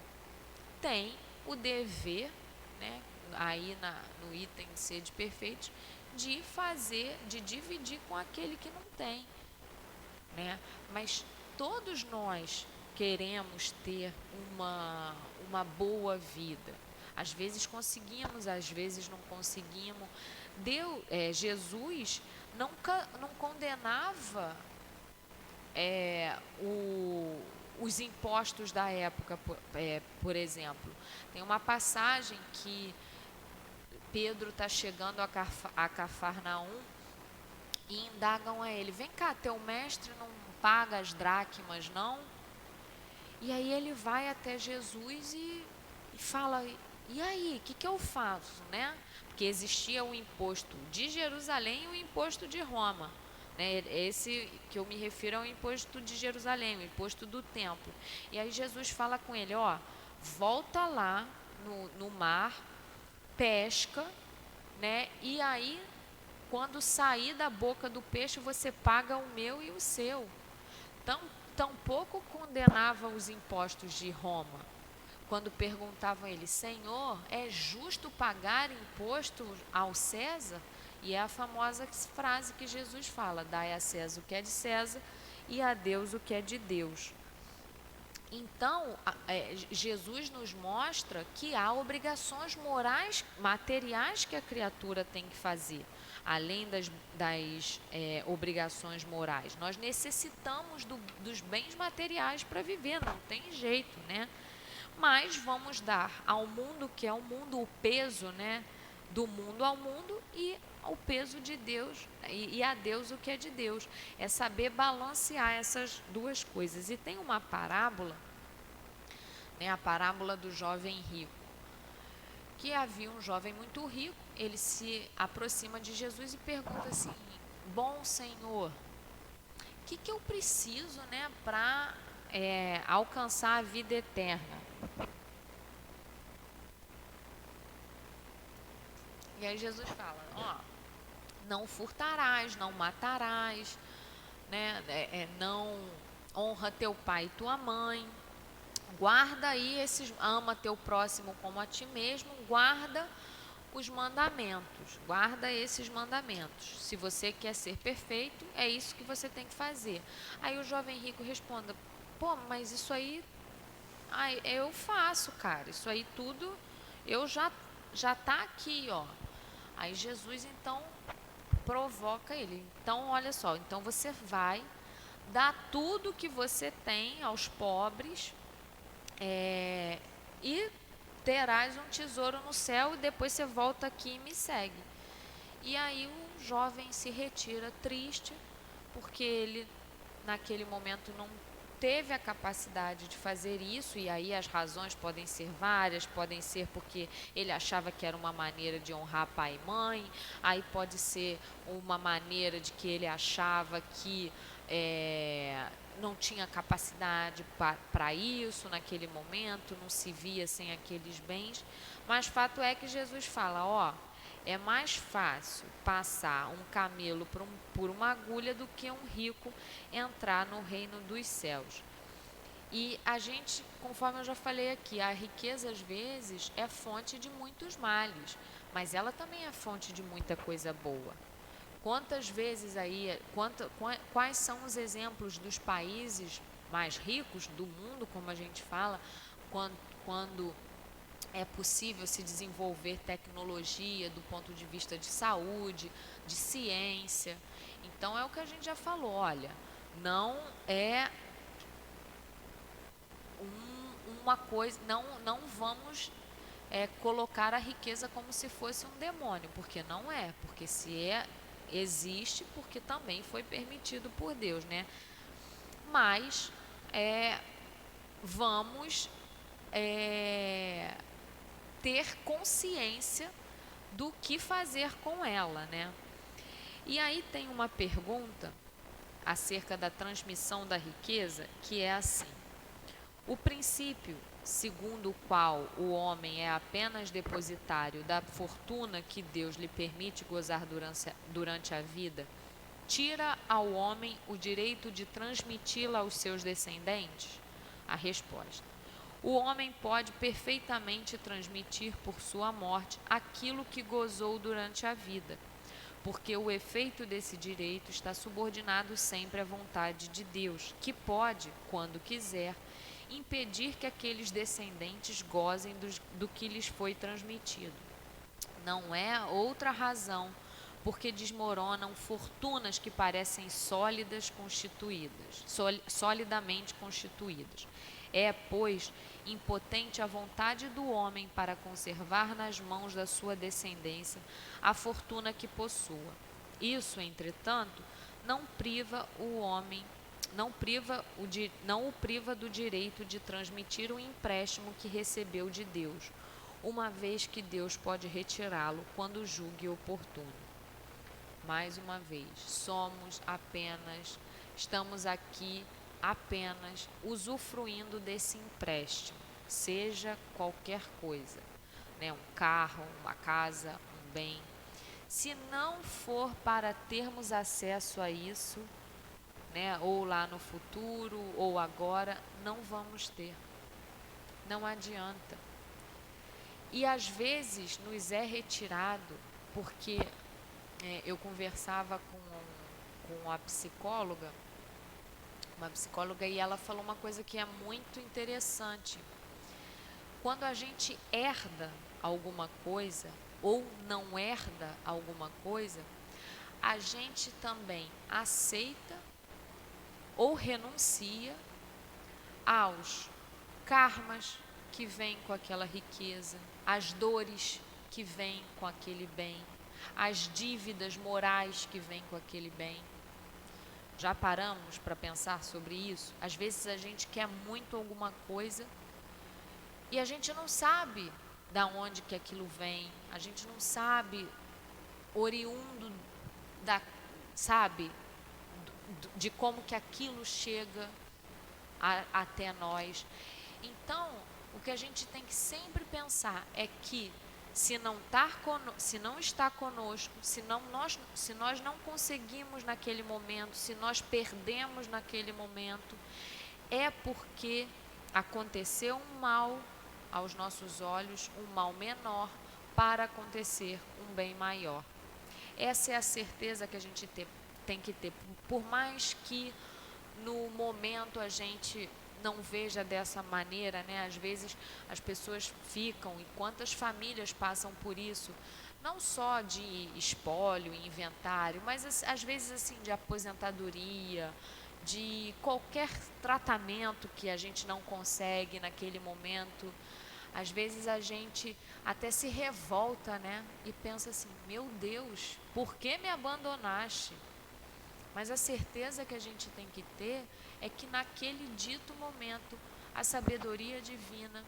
tem o dever, né, aí no item de sede perfeito, de dividir com aquele que não tem, né? Mas todos nós queremos ter uma boa vida. Às vezes conseguimos, às vezes não conseguimos. Jesus não condenava os impostos da época, por exemplo. Tem uma passagem que Pedro está chegando a Cafarnaum e indagam a ele: vem cá, teu mestre não paga as dracmas, não? E aí ele vai até Jesus e fala: e aí, o que eu faço, né? Porque existia o imposto de Jerusalém e o imposto de Roma, né? Esse que eu me refiro é o imposto de Jerusalém, o imposto do templo. E aí Jesus fala com ele, ó, volta lá no mar, pesca, né? E aí, quando sair da boca do peixe, você paga o meu e o seu. Tampouco condenava os impostos de Roma. Quando perguntavam a ele, Senhor, é justo pagar imposto ao César? E é a famosa frase que Jesus fala, dai a César o que é de César e a Deus o que é de Deus. Então, Jesus nos mostra que há obrigações morais, materiais que a criatura tem que fazer, além das obrigações morais. Nós necessitamos dos bens materiais para viver, não tem jeito, né? Mas vamos dar ao mundo, que é o mundo, o peso, né? Do mundo ao mundo e ao peso de Deus, e a Deus o que é de Deus. É saber balancear essas duas coisas. E tem uma parábola, né, a parábola do jovem rico, que havia um jovem muito rico, ele se aproxima de Jesus e pergunta assim, bom Senhor, o que eu preciso, né, para alcançar a vida eterna? E aí Jesus fala, ó, não furtarás, não matarás, né? Não honra teu pai e tua mãe. Guarda aí ama teu próximo como a ti mesmo, guarda os mandamentos, guarda esses mandamentos. Se você quer ser perfeito, é isso que você tem que fazer. Aí o jovem rico responde, pô, mas isso aí eu faço, cara, isso aí tudo eu já tá aqui, ó. Aí Jesus então provoca ele. Então, olha só, então você vai dar tudo que você tem aos pobres, e terás um tesouro no céu e depois você volta aqui e me segue. E aí o jovem se retira triste, porque ele naquele momento não teve a capacidade de fazer isso, e aí as razões podem ser várias, podem ser porque ele achava que era uma maneira de honrar pai e mãe, aí pode ser uma maneira de que ele achava que não tinha capacidade para isso naquele momento, não se via sem aqueles bens, mas fato é que Jesus fala, ó, é mais fácil passar um camelo por uma agulha do que um rico entrar no reino dos céus. E a gente, conforme eu já falei aqui, a riqueza às vezes é fonte de muitos males, mas ela também é fonte de muita coisa boa. Quantas vezes aí, quais são os exemplos dos países mais ricos do mundo, como a gente fala, quando é possível se desenvolver tecnologia do ponto de vista de saúde, de ciência. Então é o que a gente já falou, olha, não é uma coisa, não vamos colocar a riqueza como se fosse um demônio, porque não é, porque existe, porque também foi permitido por Deus, né? Mas vamos ter consciência do que fazer com ela, né? E aí tem uma pergunta acerca da transmissão da riqueza, que é assim: o princípio segundo o qual o homem é apenas depositário da fortuna que Deus lhe permite gozar durante a vida, tira ao homem o direito de transmiti-la aos seus descendentes? A resposta: o homem pode perfeitamente transmitir por sua morte aquilo que gozou durante a vida, porque o efeito desse direito está subordinado sempre à vontade de Deus, que pode, quando quiser, impedir que aqueles descendentes gozem do que lhes foi transmitido. Não é outra razão porque desmoronam fortunas que parecem solidamente constituídas. É, pois, impotente a vontade do homem para conservar nas mãos da sua descendência a fortuna que possua. Isso, entretanto, não o priva do direito de transmitir o empréstimo que recebeu de Deus, uma vez que Deus pode retirá-lo quando julgue oportuno. mais uma vez, estamos aqui apenas usufruindo desse empréstimo, seja qualquer coisa, né? Um carro, uma casa, um bem. Se não for para termos acesso a isso, né, ou lá no futuro, ou agora, não vamos ter. Não adianta. E às vezes nos é retirado, porque eu conversava com a psicóloga, uma psicóloga, e ela falou uma coisa que é muito interessante. Quando a gente herda alguma coisa, ou não herda alguma coisa, a gente também aceita ou renuncia aos karmas que vêm com aquela riqueza, às dores que vêm com aquele bem, às dívidas morais que vêm com aquele bem. Já paramos para pensar sobre isso? Às vezes a gente quer muito alguma coisa e a gente não sabe da onde que aquilo vem, a gente não sabe oriundo da, sabe, de como que aquilo chega até nós. Então, o que a gente tem que sempre pensar é que se não está conosco, se nós não conseguimos naquele momento, se nós perdemos naquele momento, é porque aconteceu um mal aos nossos olhos, um mal menor, para acontecer um bem maior. Essa é a certeza que a gente tem que ter, por mais que no momento a gente não veja dessa maneira, né? Às vezes as pessoas ficam, e quantas famílias passam por isso, não só de espólio, inventário, mas às vezes assim de aposentadoria, de qualquer tratamento que a gente não consegue naquele momento. Às vezes a gente até se revolta, né? E pensa assim, meu Deus, por que me abandonaste? Mas a certeza que a gente tem que ter é que naquele dito momento, a sabedoria divina,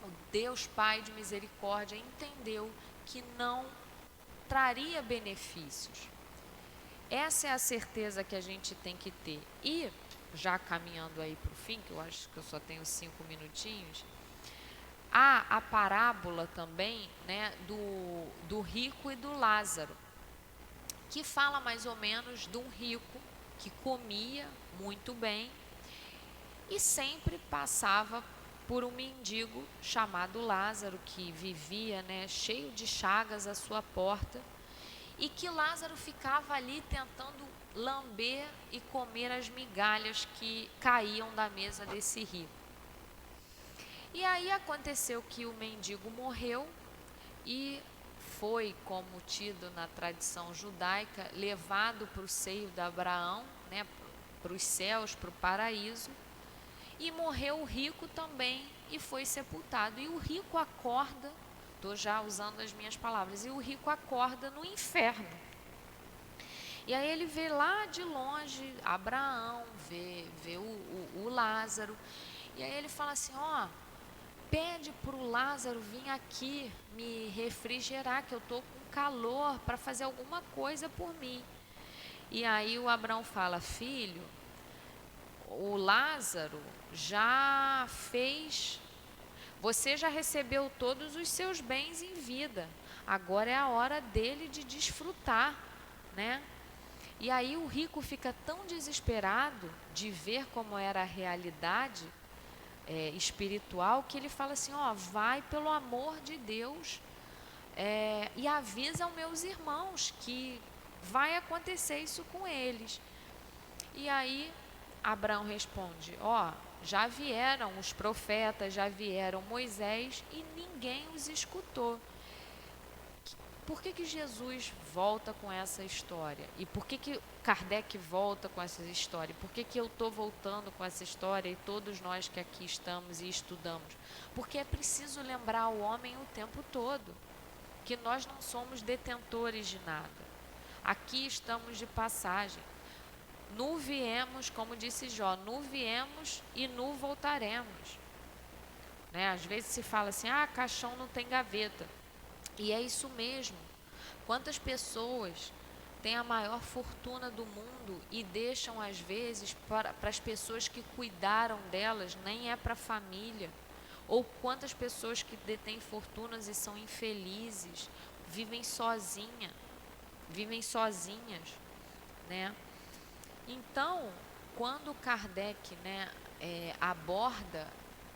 o Deus Pai de misericórdia, entendeu que não traria benefícios. Essa é a certeza que a gente tem que ter. E, já caminhando aí para o fim, que eu acho que eu só tenho 5 minutinhos, há a parábola também, né, do rico e do Lázaro, que fala mais ou menos de um rico que comia muito bem e sempre passava por um mendigo chamado Lázaro, que vivia, né, cheio de chagas à sua porta, e que Lázaro ficava ali tentando lamber e comer as migalhas que caíam da mesa desse rico. E aí aconteceu que o mendigo morreu e foi, como tido na tradição judaica, levado para o seio de Abraão, né, para os céus, para o paraíso, e morreu o rico também e foi sepultado. E o rico acorda, estou já usando as minhas palavras, e o rico acorda no inferno. E aí ele vê lá de longe Abraão, vê o Lázaro, e aí ele fala assim, ó, pede para o Lázaro vir aqui me refrigerar, que eu estou com calor, para fazer alguma coisa por mim. E aí o Abraão fala, filho, o Lázaro já fez, você já recebeu todos os seus bens em vida, agora é a hora dele de desfrutar, né? E aí o rico fica tão desesperado de ver como era a realidade espiritual, que ele fala assim, ó, vai pelo amor de Deus e avisa aos meus irmãos que vai acontecer isso com eles. E aí Abraão responde, ó, já vieram os profetas, já vieram Moisés e ninguém os escutou. Por que Jesus volta com essa história? E por que Kardec volta com essa história? Por que eu estou voltando com essa história e todos nós que aqui estamos e estudamos? Porque é preciso lembrar ao homem o tempo todo que nós não somos detentores de nada. Aqui estamos de passagem. Nu viemos, como disse Jó, nu viemos e nu voltaremos. Né? Às vezes se fala assim, caixão não tem gaveta. E é isso mesmo. Quantas pessoas têm a maior fortuna do mundo e deixam, às vezes, para as pessoas que cuidaram delas, nem é para a família. Ou quantas pessoas que detêm fortunas e são infelizes, vivem sozinhas, né? Então, quando Kardec, né, aborda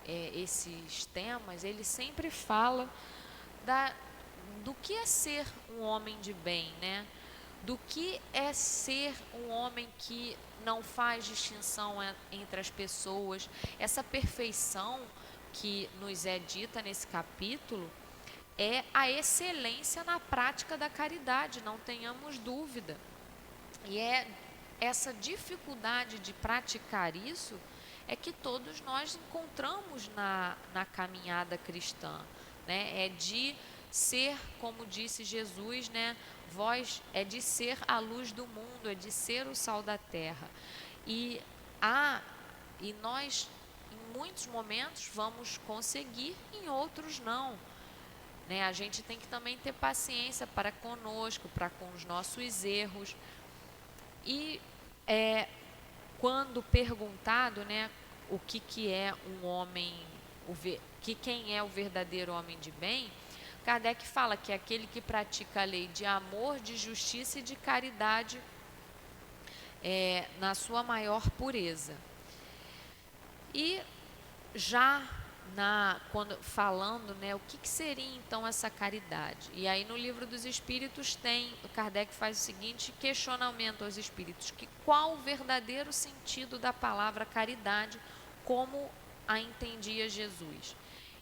esses temas, ele sempre fala do que é ser um homem de bem, né? Do que é ser um homem que não faz distinção entre as pessoas. Essa perfeição que nos é dita nesse capítulo é a excelência na prática da caridade, não tenhamos dúvida. E é essa dificuldade de praticar isso é que todos nós encontramos na caminhada cristã, né? É de ser, como disse Jesus, né? Vós é de ser a luz do mundo, é de ser o sal da terra. E nós, em muitos momentos, vamos conseguir, em outros não. Né? A gente tem que também ter paciência para conosco, para com os nossos erros. E quando perguntado, né, o que é um homem, quem é o verdadeiro homem de bem, Kardec fala que é aquele que pratica a lei de amor, de justiça e de caridade na sua maior pureza. E já falando, né, o que seria então essa caridade? E aí no Livro dos Espíritos Kardec faz o seguinte questionamento aos espíritos: qual o verdadeiro sentido da palavra caridade, como a entendia Jesus?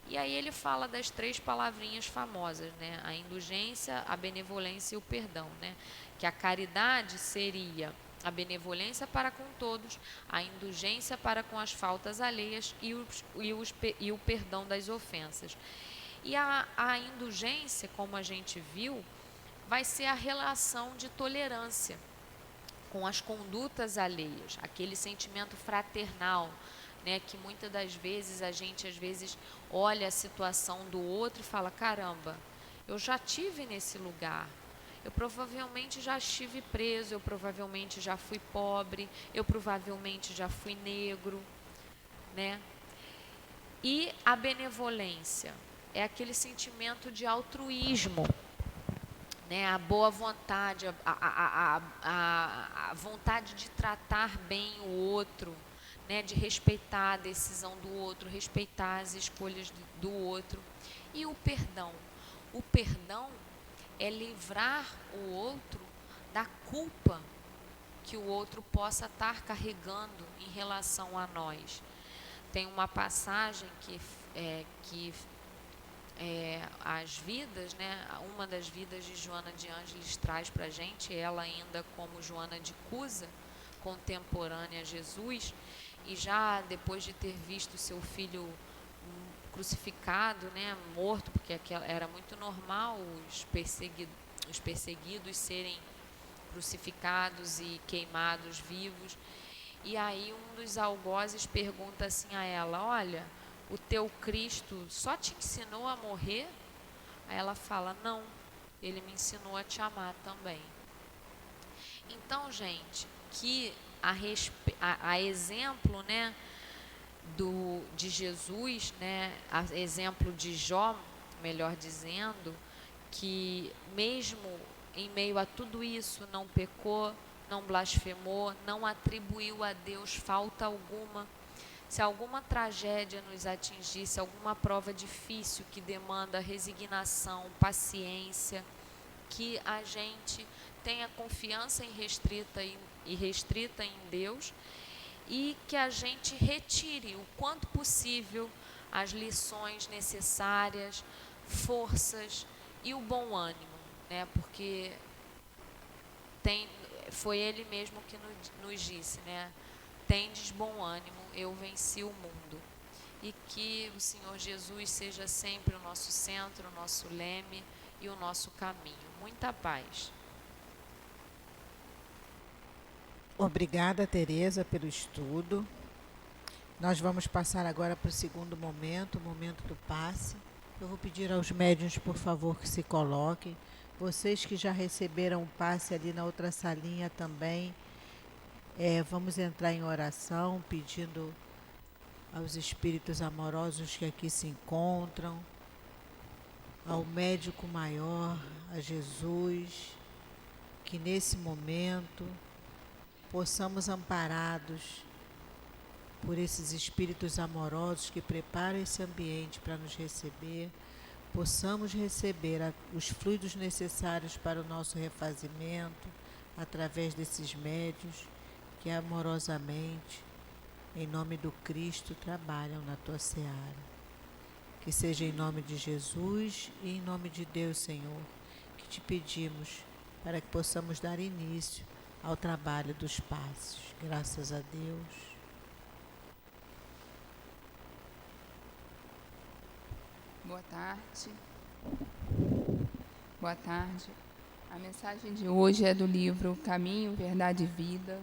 E aí ele fala das 3 palavrinhas famosas, né? A indulgência, a benevolência e o perdão, né? Que a caridade seria a benevolência para com todos, a indulgência para com as faltas alheias e o perdão das ofensas. E a indulgência, como a gente viu, vai ser a relação de tolerância com as condutas alheias, aquele sentimento fraternal, né, que muitas das vezes a gente olha a situação do outro e fala: caramba, eu já tive nesse lugar, eu provavelmente já estive preso, eu provavelmente já fui pobre, eu provavelmente já fui negro, né? E a benevolência é aquele sentimento de altruísmo, né? A boa vontade, a vontade de tratar bem o outro, né? De respeitar a decisão do outro, respeitar as escolhas do outro. E o perdão. O perdão é livrar o outro da culpa que o outro possa estar carregando em relação a nós. Tem uma passagem que as vidas, né, uma das vidas de Joana de Ângeles traz para a gente, ela ainda como Joana de Cusa, contemporânea a Jesus, e já depois de ter visto seu filho crucificado, né, morto, porque era muito normal os perseguidos serem crucificados e queimados vivos. E aí um dos algozes pergunta assim a ela: olha, o teu Cristo só te ensinou a morrer? Aí ela fala: não, ele me ensinou a te amar também. Então, gente, que a exemplo, né, de Jesus, né, a exemplo de Jó, melhor dizendo, que mesmo em meio a tudo isso não pecou, não blasfemou, não atribuiu a Deus falta alguma. Se alguma tragédia nos atingisse, alguma prova difícil que demanda resignação, paciência, que a gente tenha confiança restrita em Deus, e que a gente retire o quanto possível as lições necessárias, forças e o bom ânimo, né? Porque foi ele mesmo que nos disse, né? Tendes bom ânimo, eu venci o mundo. E que o Senhor Jesus seja sempre o nosso centro, o nosso leme e o nosso caminho. Muita paz. Obrigada, Tereza, pelo estudo. Nós vamos passar agora para o segundo momento, o momento do passe. Eu vou pedir aos médiuns, por favor, que se coloquem Vocês que já receberam o passe ali na outra salinha também, vamos entrar em oração pedindo aos espíritos amorosos que aqui se encontram, ao médico maior, a Jesus, que nesse momento possamos, amparados por esses espíritos amorosos que preparam esse ambiente para nos receber, possamos receber os fluidos necessários para o nosso refazimento através desses médios que amorosamente, em nome do Cristo, trabalham na tua seara. Que seja em nome de Jesus e em nome de Deus, Senhor, que te pedimos para que possamos dar início ao trabalho dos passos. Graças a Deus. Boa tarde. Boa tarde. A mensagem de hoje é do livro Caminho, Verdade e Vida.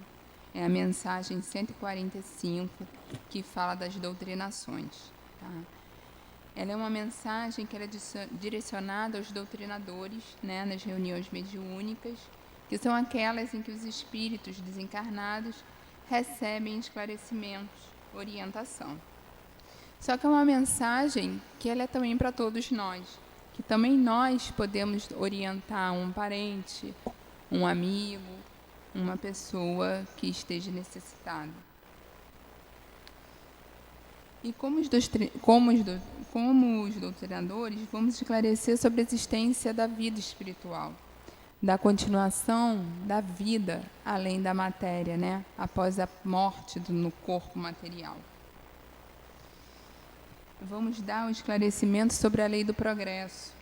É a mensagem 145, que fala das doutrinações. Tá? Ela é uma mensagem que é direcionada aos doutrinadores, né, nas reuniões mediúnicas, que são aquelas em que os espíritos desencarnados recebem esclarecimentos, orientação. Só que é uma mensagem que ela é também para todos nós, que também nós podemos orientar um parente, um amigo, uma pessoa que esteja necessitada. E como os doutrinadores, vamos esclarecer sobre a existência da vida espiritual, da continuação da vida além da matéria, né? Após a morte no corpo material. Vamos dar um esclarecimento sobre a lei do progresso.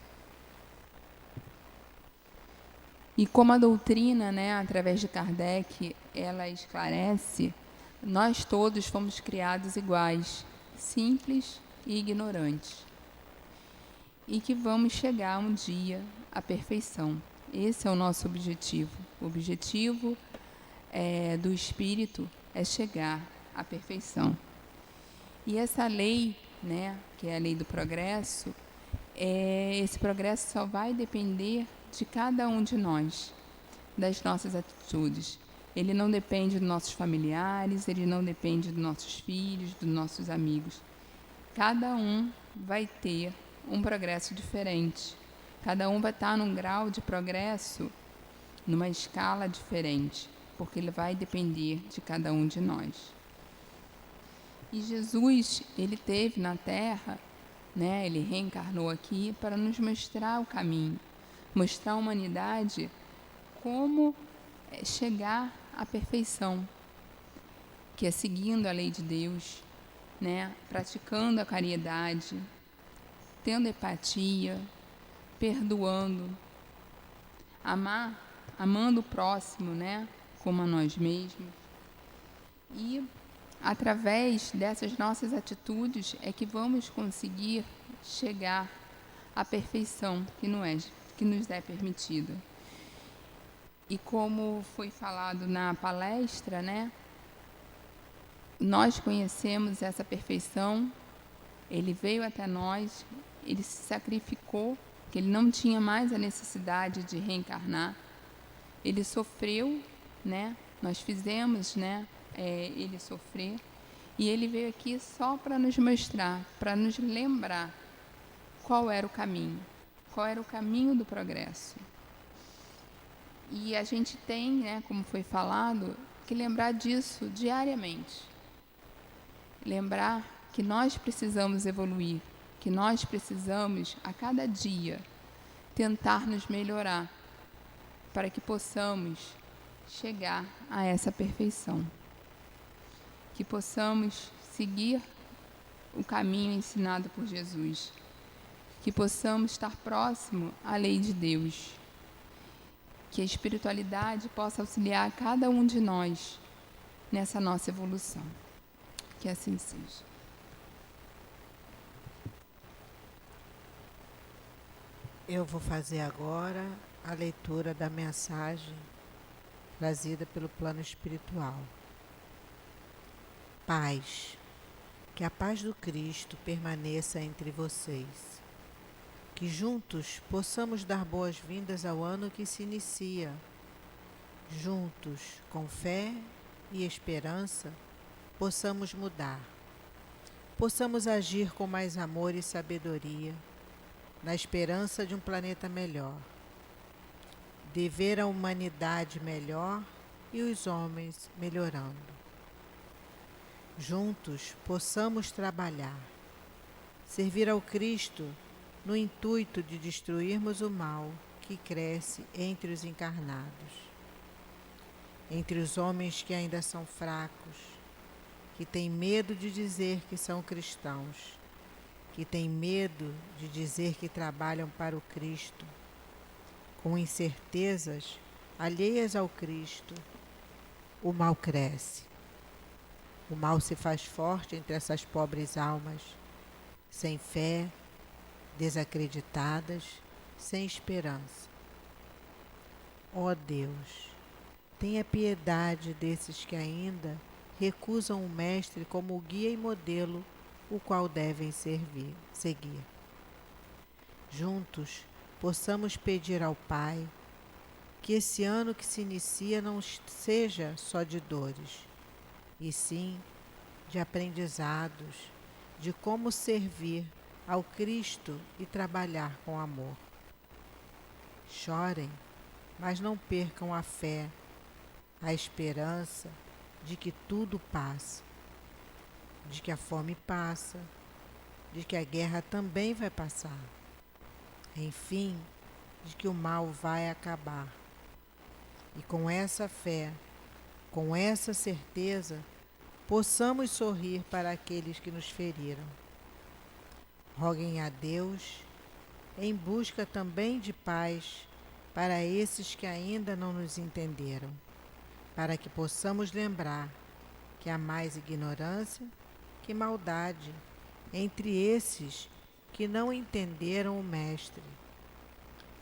E como a doutrina, né, através de Kardec, ela esclarece, nós todos fomos criados iguais, simples e ignorantes. E que vamos chegar um dia à perfeição. Esse é o nosso objetivo. O objetivo do espírito é chegar à perfeição. E essa lei, né, que é a lei do progresso, esse progresso só vai depender de cada um de nós, das nossas atitudes. Ele não depende dos nossos familiares, ele não depende dos nossos filhos, dos nossos amigos. Cada um vai ter um progresso diferente. Cada um vai estar num grau de progresso, numa escala diferente, porque ele vai depender de cada um de nós. E Jesus, ele esteve na Terra, né, ele reencarnou aqui para nos mostrar o caminho, mostrar à humanidade como chegar à perfeição, que é seguindo a lei de Deus, né, praticando a caridade, tendo empatia, perdoando, amando o próximo, né, como a nós mesmos. E através dessas nossas atitudes é que vamos conseguir chegar à perfeição que nos é permitida. E como foi falado na palestra, né, nós conhecemos essa perfeição, ele veio até nós, ele se sacrificou, que ele não tinha mais a necessidade de reencarnar, ele sofreu, né, nós fizemos, né, ele sofrer, e ele veio aqui só para nos mostrar, para nos lembrar qual era o caminho do progresso. E a gente tem, né, como foi falado, que lembrar disso diariamente. Lembrar que nós precisamos evoluir, que nós precisamos, a cada dia, tentar nos melhorar, para que possamos chegar a essa perfeição. Que possamos seguir o caminho ensinado por Jesus. Que possamos estar próximo à lei de Deus. Que a espiritualidade possa auxiliar cada um de nós nessa nossa evolução. Que assim seja. Eu vou fazer agora a leitura da mensagem trazida pelo plano espiritual. Paz. Que a paz do Cristo permaneça entre vocês. Que juntos possamos dar boas-vindas ao ano que se inicia. Juntos, com fé e esperança, possamos mudar. Possamos agir com mais amor e sabedoria, na esperança de um planeta melhor, de ver a humanidade melhor e os homens melhorando. Juntos possamos trabalhar, servir ao Cristo no intuito de destruirmos o mal que cresce entre os encarnados, entre os homens que ainda são fracos, que têm medo de dizer que são cristãos, que têm medo de dizer que trabalham para o Cristo, com incertezas alheias ao Cristo. O mal cresce. O mal se faz forte entre essas pobres almas, sem fé, desacreditadas, sem esperança. Ó Deus, tenha piedade desses que ainda recusam o Mestre como guia e modelo, o qual devem seguir. Juntos, possamos pedir ao Pai que esse ano que se inicia não seja só de dores, e sim de aprendizados, de como servir ao Cristo e trabalhar com amor. Chorem, mas não percam a fé, a esperança de que tudo passa, de que a fome passa, de que a guerra também vai passar, enfim, de que o mal vai acabar. E com essa fé, com essa certeza, possamos sorrir para aqueles que nos feriram. Roguem a Deus em busca também de paz para esses que ainda não nos entenderam, para que possamos lembrar que há mais ignorância que maldade entre esses que não entenderam o Mestre.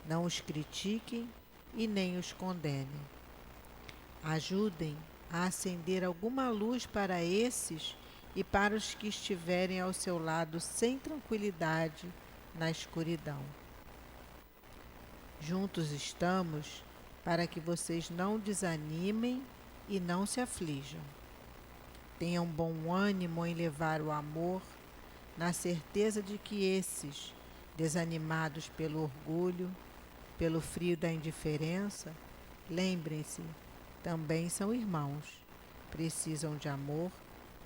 Não os critiquem e nem os condenem. Ajudem a acender alguma luz para esses e para os que estiverem ao seu lado sem tranquilidade na escuridão. Juntos estamos para que vocês não desanimem e não se aflijam. Tenham bom ânimo em levar o amor, na certeza de que esses, desanimados pelo orgulho, pelo frio da indiferença, lembrem-se, também são irmãos, precisam de amor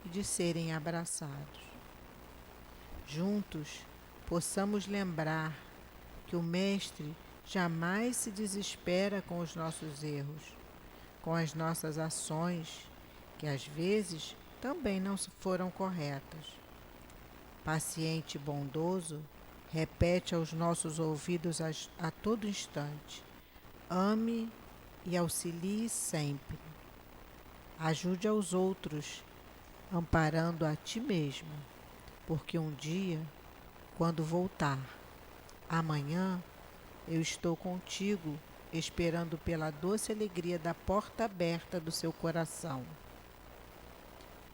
e de serem abraçados. Juntos, possamos lembrar que o Mestre jamais se desespera com os nossos erros, com as nossas ações, que às vezes também não foram corretas. Paciente e bondoso, repete aos nossos ouvidos a todo instante: ame e auxilie sempre. Ajude aos outros, amparando a ti mesmo, porque um dia, quando voltar, amanhã, eu estou contigo, esperando pela doce alegria da porta aberta do seu coração.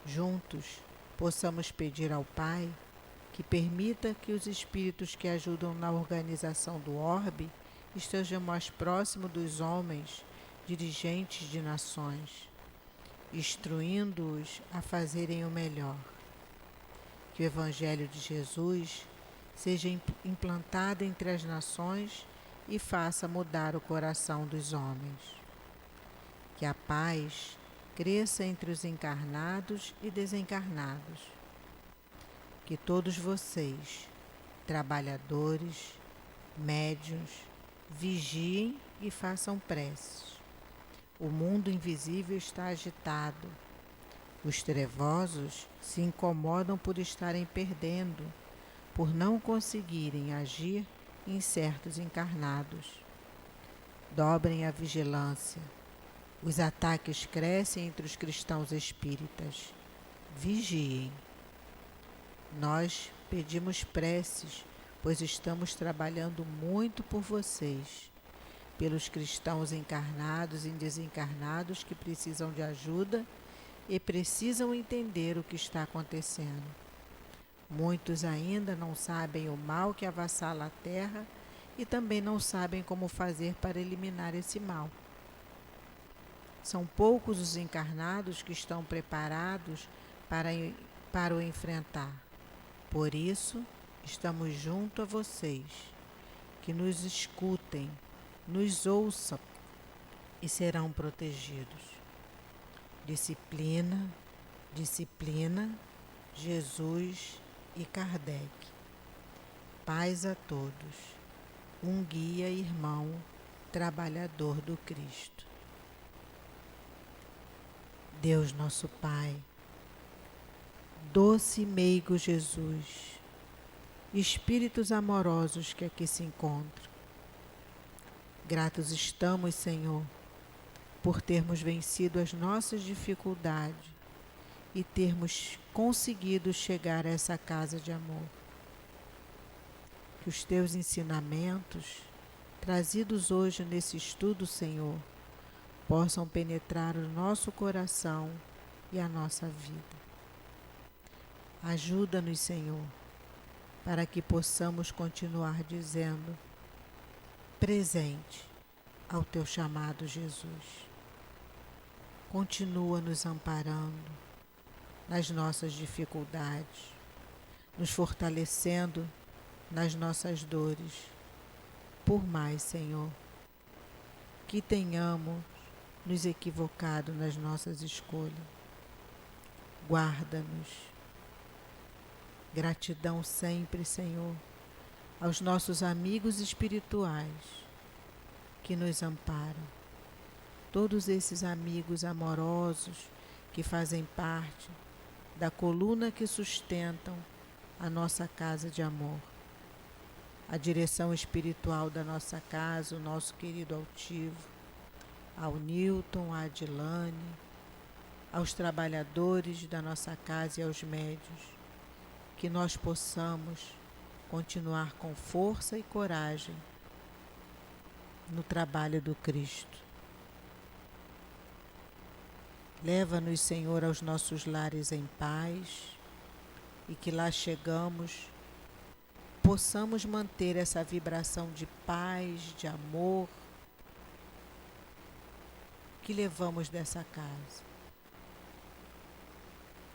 Juntos, possamos pedir ao Pai que permita que os espíritos que ajudam na organização do orbe estejam mais próximos dos homens, dirigentes de nações, instruindo-os a fazerem o melhor. Que o Evangelho de Jesus seja implantado entre as nações e faça mudar o coração dos homens. Que a paz cresça entre os encarnados e desencarnados. Que todos vocês, trabalhadores, médiuns, vigiem e façam preces. O mundo invisível está agitado. Os trevosos se incomodam por estarem perdendo, por não conseguirem agir em certos encarnados. Dobrem a vigilância. Os ataques crescem entre os cristãos espíritas. Vigiem. Nós pedimos preces, pois estamos trabalhando muito por vocês, pelos cristãos encarnados e desencarnados que precisam de ajuda e precisam entender o que está acontecendo. Muitos ainda não sabem o mal que avassala a terra e também não sabem como fazer para eliminar esse mal. São poucos os encarnados que estão preparados para o enfrentar. Por isso, estamos junto a vocês, que nos escutem, nos ouçam e serão protegidos. Disciplina, disciplina, Jesus e Kardec. Paz a todos. Um guia irmão, trabalhador do Cristo. Deus nosso Pai, doce e meigo Jesus, espíritos amorosos que aqui se encontram, gratos estamos, Senhor, por termos vencido as nossas dificuldades e termos conseguido chegar a essa casa de amor. Que os teus ensinamentos, trazidos hoje nesse estudo, Senhor, possam penetrar o nosso coração e a nossa vida. Ajuda-nos, Senhor, para que possamos continuar dizendo presente ao teu chamado, Jesus. Continua nos amparando nas nossas dificuldades, nos fortalecendo nas nossas dores. Por mais, Senhor, que tenhamos nos equivocado nas nossas escolhas. Guarda-nos. Gratidão sempre, Senhor, aos nossos amigos espirituais que nos amparam. Todos esses amigos amorosos que fazem parte da coluna que sustentam a nossa casa de amor. A direção espiritual da nossa casa, o nosso querido altivo, ao Newton, à Adilane, aos trabalhadores da nossa casa e aos médios, que nós possamos continuar com força e coragem no trabalho do Cristo. Leva-nos, Senhor, aos nossos lares em paz e que lá chegamos, possamos manter essa vibração de paz, de amor, que levamos dessa casa.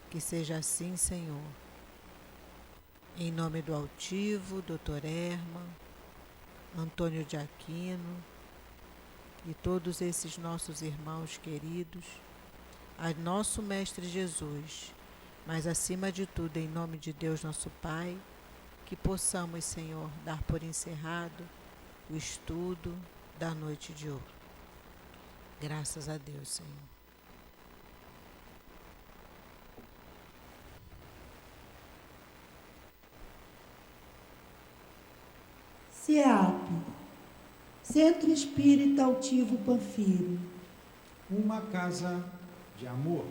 Que seja assim, Senhor. Em nome do altivo, Dr. Herman, Antônio de Aquino e todos esses nossos irmãos queridos, a nosso Mestre Jesus, mas acima de tudo, em nome de Deus nosso Pai, que possamos, Senhor, dar por encerrado o estudo da noite de hoje. Graças a Deus, Senhor. CEAP, Centro Espírita Altivo Panfiro. Uma casa de amor.